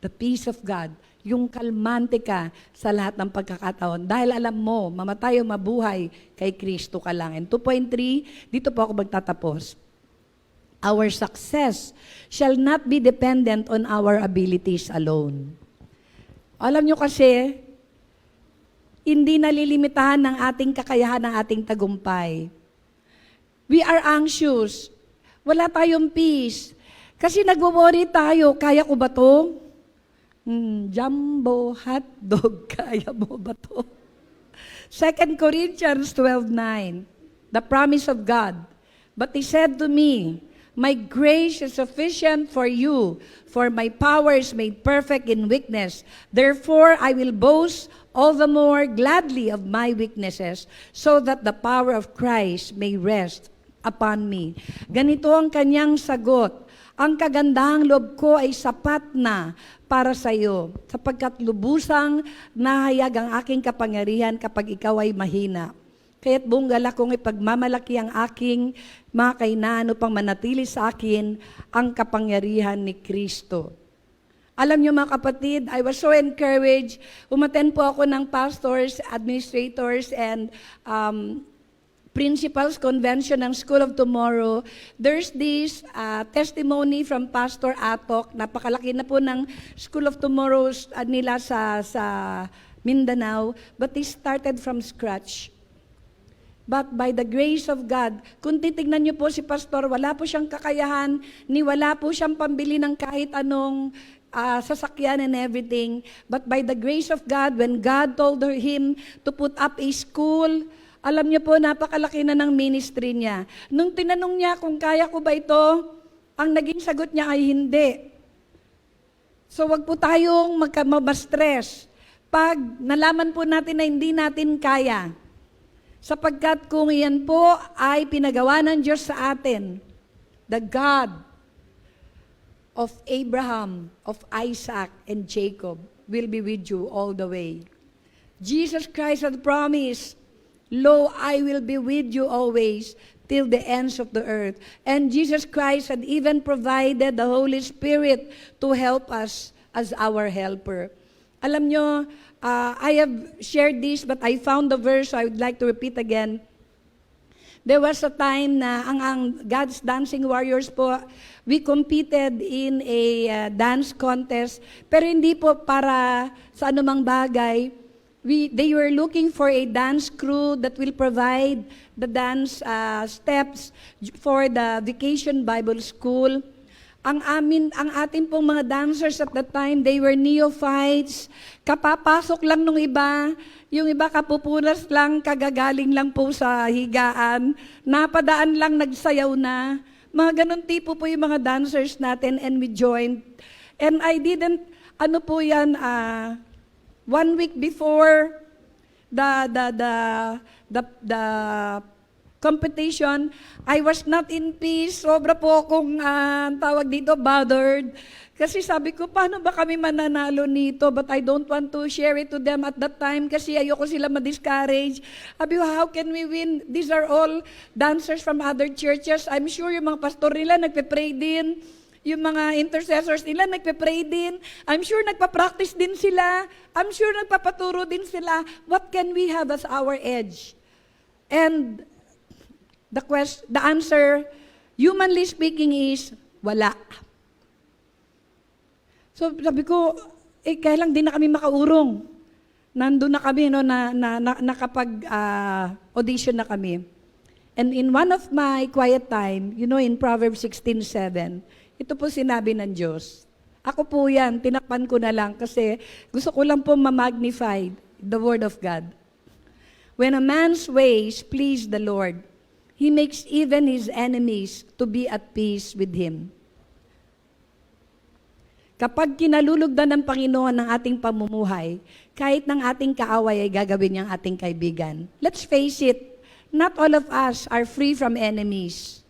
Speaker 1: The peace of God. Yung kalmante ka sa lahat ng pagkakataon. Dahil alam mo, mamatay o mabuhay, kay Kristo ka lang. And 2.3, dito po ako magtatapos. Our success shall not be dependent on our abilities alone. Alam nyo kasi, hindi nalilimitahan ng ating kakayahan ng ating tagumpay. We are anxious. Wala tayong peace. Kasi nagwo-worry tayo, kaya ko ba to? Jumbo hotdog, kaya mo ba to? 2 Corinthians 12:9, the promise of God. But he said to me, my grace is sufficient for you, for my power is made perfect in weakness. Therefore, I will boast all the more gladly of my weaknesses, so that the power of Christ may rest upon me. Ganito ang kanyang sagot. Ang kagandahang loob ko ay sapat na para sa iyo, sapagkat lubusang nahayag ang aking kapangyarihan kapag ikaw ay mahina. Kaya't buong galak kong ipagmamalaki ang aking mga kainaan upang manatili sa akin ang kapangyarihan ni Kristo. Alam niyo mga kapatid, I was so encouraged. Umattend po ako ng pastors, administrators, and Principals Convention ng School of Tomorrow. There's this testimony from Pastor Atok. Napakalaki na po ng School of Tomorrow nila sa Mindanao. But they started from scratch. But by the grace of God, kung titignan niyo po si Pastor, wala po siyang kakayahan, wala po siyang pambili ng kahit anong sasakyan and everything. But by the grace of God, when God told him to put up a school, alam niyo po, napakalaki na ng ministry niya. Nung tinanong niya kung kaya ko ba ito, ang naging sagot niya ay hindi. So wag po tayong ma-stress pag nalaman po natin na hindi natin kaya. Sapagkat kung iyan po ay pinagawa ng Diyos sa atin, the God of Abraham, of Isaac, and Jacob will be with you all the way. Jesus Christ had promised, lo, I will be with you always till the ends of the earth. And Jesus Christ had even provided the Holy Spirit to help us as our helper. Alam nyo, I have shared this, but I found the verse, so I would like to repeat again. There was a time na ang God's Dancing Warriors po, we competed in a dance contest, pero hindi po para sa anumang bagay. They were looking for a dance crew that will provide the dance steps for the Vacation Bible School. Ang ating pong mga dancers at that time, they were neophytes. Kapapasok lang nung iba, yung iba kapupunas lang, kagagaling lang po sa higaan, napadaan lang, nagsayaw na. Mga ganun tipo po yung mga dancers natin, and we joined. And I didn't, 1 week before the competition, I was not in peace. Sobra po akong tawag dito, bothered. Kasi sabi ko, paano ba kami mananalo nito? But I don't want to share it to them at that time kasi ayoko sila ma-discourage. Sabi ko, how can we win? These are all dancers from other churches. I'm sure yung mga pastor nila nagpe-pray din. Yung mga intercessors nila nagpe-pray din. I'm sure nagpa-practice din sila. I'm sure nagpapaturo din sila. What can we have as our edge? And the answer, humanly speaking, is wala. So sabi ko, kailang din na kami makaurong. Nandun na kami, nakapag-audition na kami. And in one of my quiet time, in Proverbs 16:7, ito po sinabi ng Diyos. Ako po yan, tinakpan ko na lang kasi gusto ko lang po ma-magnify the Word of God. When a man's ways please the Lord, He makes even his enemies to be at peace with him. Kapag kinalulugdan ng Panginoon ng ating pamumuhay, kahit ng ating kaaway ay gagawin niyang ating kaibigan. Let's face it, not all of us are free from enemies.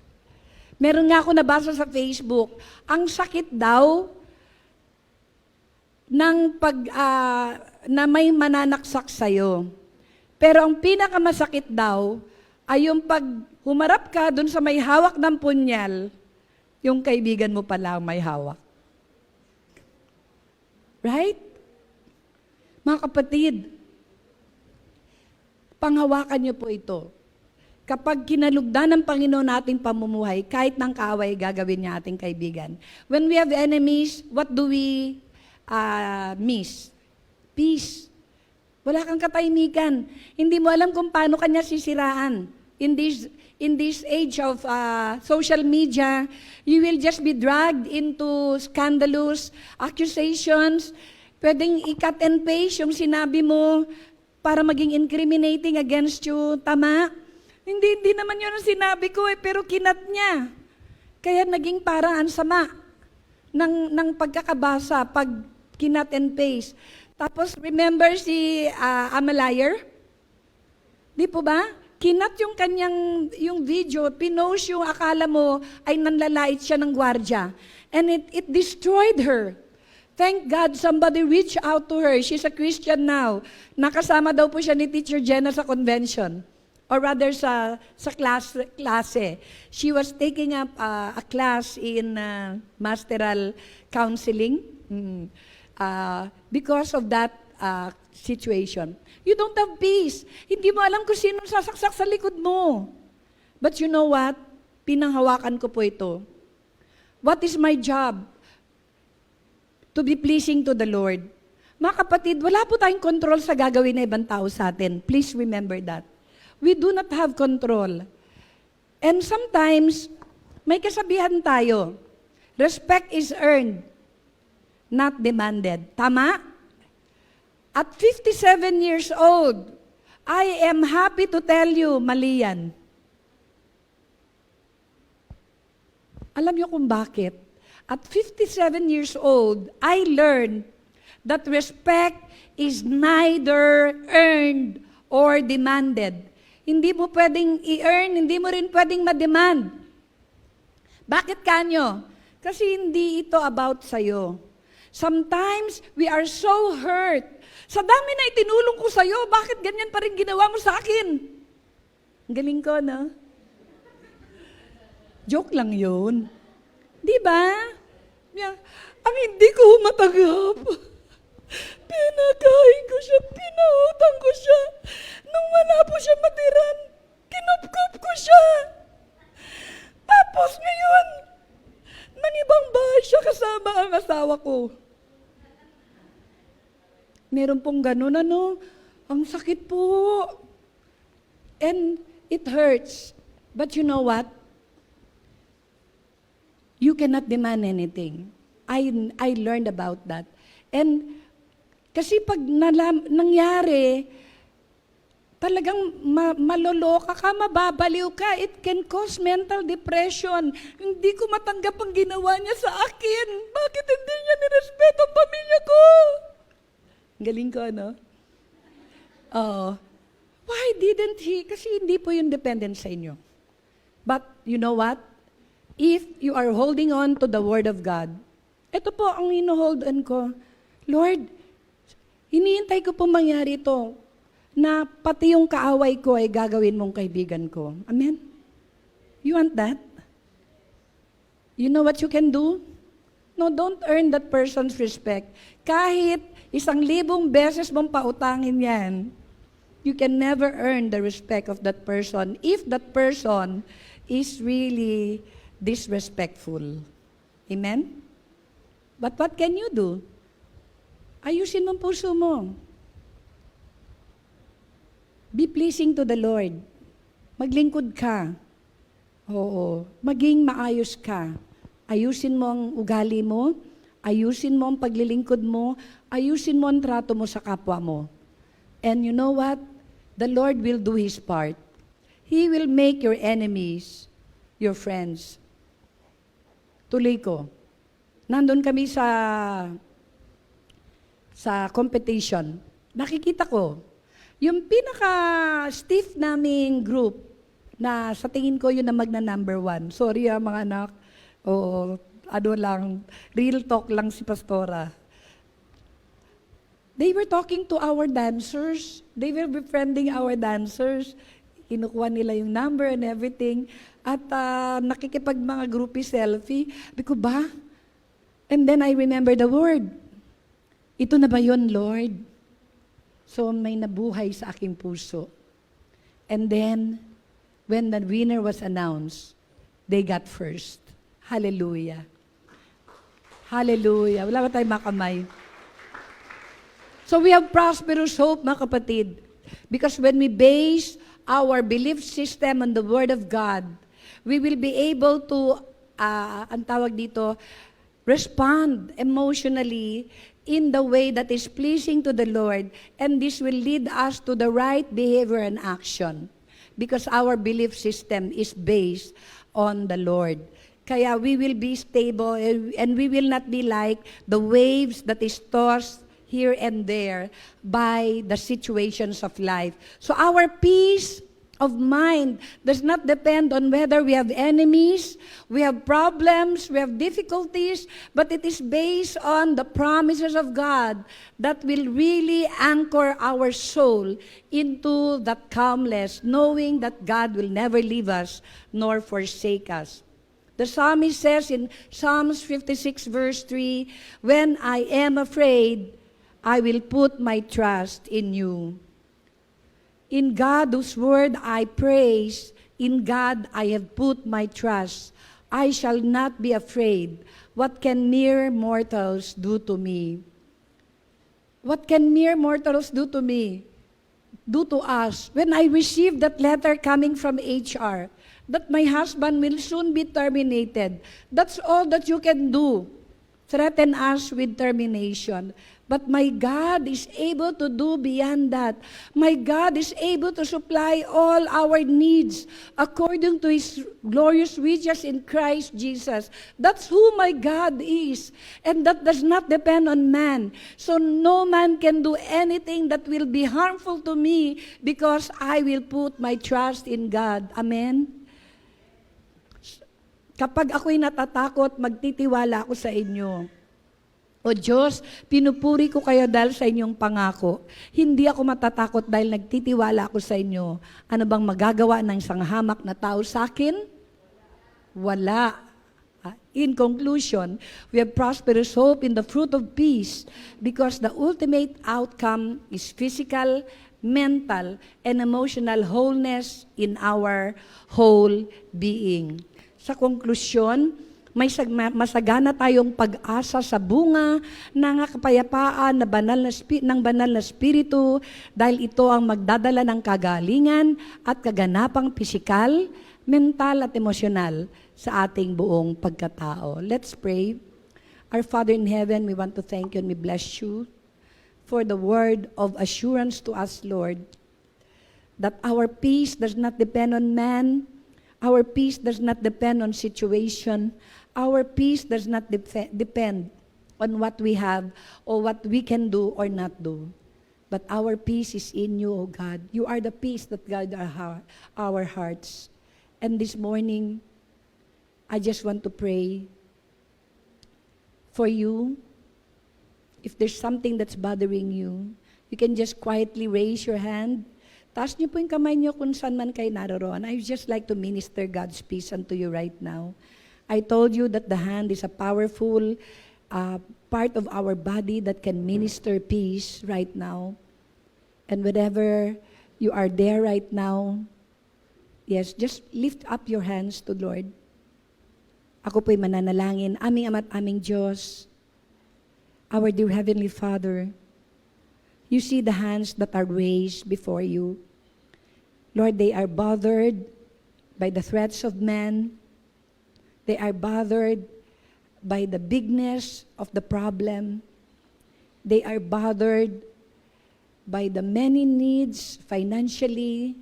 Speaker 1: Meron nga ako nabasa sa Facebook, ang sakit daw ng na may mananaksak sa'yo. Pero ang pinakamasakit daw ay yung pag humarap ka dun sa may hawak ng punyal, yung kaibigan mo pala ang may hawak. Right? Mga kapatid, panghawakan niyo po ito. kapag kinalugdan ng Panginoon nating pamumuhay, kahit ng kaaway, gagawin niya ating kaibigan. When we have enemies, what do we miss? Peace. Wala kang katahimikan. Hindi mo alam kung paano kanya sisiraan. In this age of social media, you will just be dragged into scandalous accusations. Pwedeng i-cut and paste yung sinabi mo para maging incriminating against you. Tama? Hindi naman yun ang sinabi ko pero kinat niya. Kaya naging parang ang sama ng pagkakabasa pag kinat and paste. Tapos remember si Amalayer? Di po ba? Kinat yung kanyang yung video, pinost yung akala mo ay nanlalait siya ng gwardya. And it destroyed her. Thank God somebody reached out to her. She's a Christian now. Nakasama daw po siya ni Teacher Jenna sa convention. Or rather sa klase. She was taking up a class in masteral counseling because of that situation. You don't have peace. Hindi mo alam kung sino sasaksak sa likod mo. But you know what? Pinanghawakan ko po ito. What is my job? To be pleasing to the Lord. Mga kapatid, wala po tayong control sa gagawin ng ibang tao sa atin. Please remember that. We do not have control. And sometimes, may kasabihan tayo, respect is earned, not demanded. Tama? At 57 years old, I am happy to tell you, mali yan. Alam niyo kung bakit? At 57 years old, I learned that respect is neither earned or demanded. Hindi mo pwedeng i-earn, hindi mo rin pwedeng ma-demand. Bakit kanyo? Kasi hindi ito about sa'yo. Sometimes, we are so hurt. Sa dami na itinulong ko sa'yo, bakit ganyan pa rin ginawa mo sa akin? Ang galing ko, no? Joke lang yun. Di ba? Ang hindi ko matanggap. Pinakain ko siya, pinautang ko siya. Nung wala po siya matiran, kinupkup ko siya. Tapos ngayon, nanibang bahay siya kasama ang asawa ko. Meron pong ganun, ano? Ang sakit po. And it hurts. But you know what? You cannot demand anything. I learned about that. And kasi pag nangyari, talagang maloloka ka, mababaliw ka. It can cause mental depression. Hindi ko matanggap ang ginawa niya sa akin. Bakit hindi niya nirespeto ang pamilya ko? Galing ko, no? Oh, why didn't he? Kasi hindi po yung dependent sa inyo. But you know what? If you are holding on to the Word of God, ito po ang ino-hold on ko. Lord, hinihintay ko po mangyari ito na pati yung kaaway ko ay gagawin mong kaibigan ko. Amen? You want that? You know what you can do? No, don't earn that person's respect. Kahit 1,000 beses mong pautangin yan, you can never earn the respect of that person if that person is really disrespectful. Amen? But what can you do? Ayusin mo ang puso mo. Be pleasing to the Lord. Maglingkod ka. Oo. Maging maayos ka. Ayusin mo ang ugali mo. Ayusin mo ang paglilingkod mo. Ayusin mo ang trato mo sa kapwa mo. And you know what? The Lord will do His part. He will make your enemies your friends. Tuloy ko. Nandun kami sa competition. Nakikita ko, yung pinaka-stiff naming group na sa tingin ko yun na magna-number 1. Sorry mga anak. Oo, ano lang, real talk lang si Pastora. They were talking to our dancers. They were befriending our dancers. Kinukuha nila yung number and everything. At nakikipag mga groupie selfie. Sabi ko ba? And then I remember the word. Ito na ba yun, Lord? So may nabuhay sa aking puso. And then, when the winner was announced, they got first. Hallelujah. Hallelujah. Wala ba tayong makamay? So we have prosperous hope, mga kapatid. Because when we base our belief system on the Word of God, we will be able to, ang tawag dito, respond emotionally in the way that is pleasing to the Lord, and this will lead us to the right behavior and action because our belief system is based on the Lord. Kaya we will be stable and we will not be like the waves that is tossed here and there by the situations of life. So our peace of mind does not depend on whether we have enemies, we have problems, we have difficulties, but it is based on the promises of God that will really anchor our soul into that calmness, knowing that God will never leave us nor forsake us. The psalmist says in Psalms 56 verse 3, "When I am afraid, I will put my trust in you. In God whose word I praise, in God I have put my trust. I shall not be afraid. What can mere mortals do to me?" What can mere mortals do to me? Do to us? When I received that letter coming from HR, that my husband will soon be terminated, that's all that you can do. Threaten us with termination. But my God is able to do beyond that. My God is able to supply all our needs according to His glorious riches in Christ Jesus. That's who my God is. And that does not depend on man. So no man can do anything that will be harmful to me because I will put my trust in God. Amen? Kapag ako'y natatakot, magtitiwala ako sa inyo. O Diyos, pinupuri ko kayo dahil sa inyong pangako. Hindi ako matatakot dahil nagtitiwala ako sa inyo. Ano bang magagawa ng isang hamak na tao sa akin? Wala. In conclusion, we have prosperous hope in the fruit of peace because the ultimate outcome is physical, mental, and emotional wholeness in our whole being. Sa konklusyon, may masagana tayong pag-asa sa bunga ng kapayapaan na ng banal na spiritu dahil ito ang magdadala ng kagalingan at kaganapang pisikal, mental at emosyonal sa ating buong pagkatao. Let's pray. Our Father in heaven, we want to thank you and we bless you for the word of assurance to us, Lord, that our peace does not depend on man, our peace does not depend on situation, our peace does not depend on what we have or what we can do or not do. But our peace is in you, O God. You are the peace that guides our hearts. And this morning, I just want to pray for you. If there's something that's bothering you, you can just quietly raise your hand. Taas niyo po yung kamay niyo kung saan man kayo naroon. I just like to minister God's peace unto you right now. I told you that the hand is a powerful part of our body that can minister peace right now. And whatever you are there right now, yes, just lift up your hands to Lord. Ako po'y mananalangin. Aming Ama't aming Diyos, our dear Heavenly Father, you see the hands that are raised before you. Lord, they are bothered by the threats of men. They are bothered by the bigness of the problem. They are bothered by the many needs financially,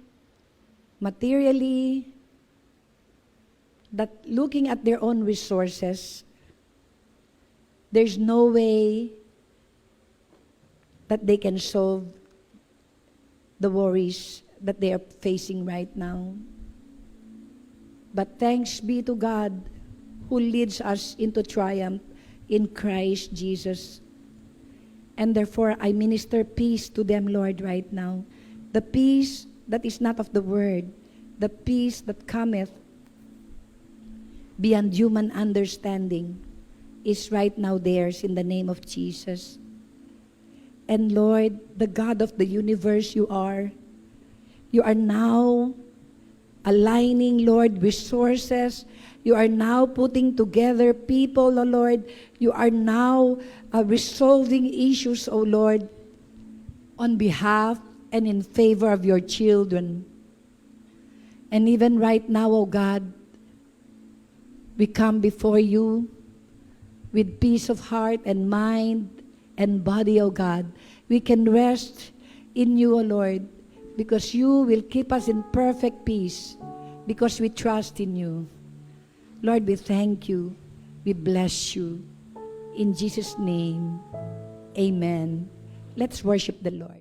Speaker 1: materially, that looking at their own resources, there's no way that they can solve the worries that they are facing right now. But thanks be to God who leads us into triumph in Christ Jesus. And therefore, I minister peace to them, Lord, right now. The peace that is not of the world, the peace that cometh beyond human understanding is right now theirs in the name of Jesus. And Lord, the God of the universe you are now aligning, Lord, resources. You are now putting together people, O Lord. You are now resolving issues, O Lord, on behalf and in favor of your children. And even right now, O God, we come before you with peace of heart and mind and body, O God. We can rest in you, O Lord, because you will keep us in perfect peace because we trust in you. Lord, we thank you. We bless you. In Jesus' name, amen. Let's worship the Lord.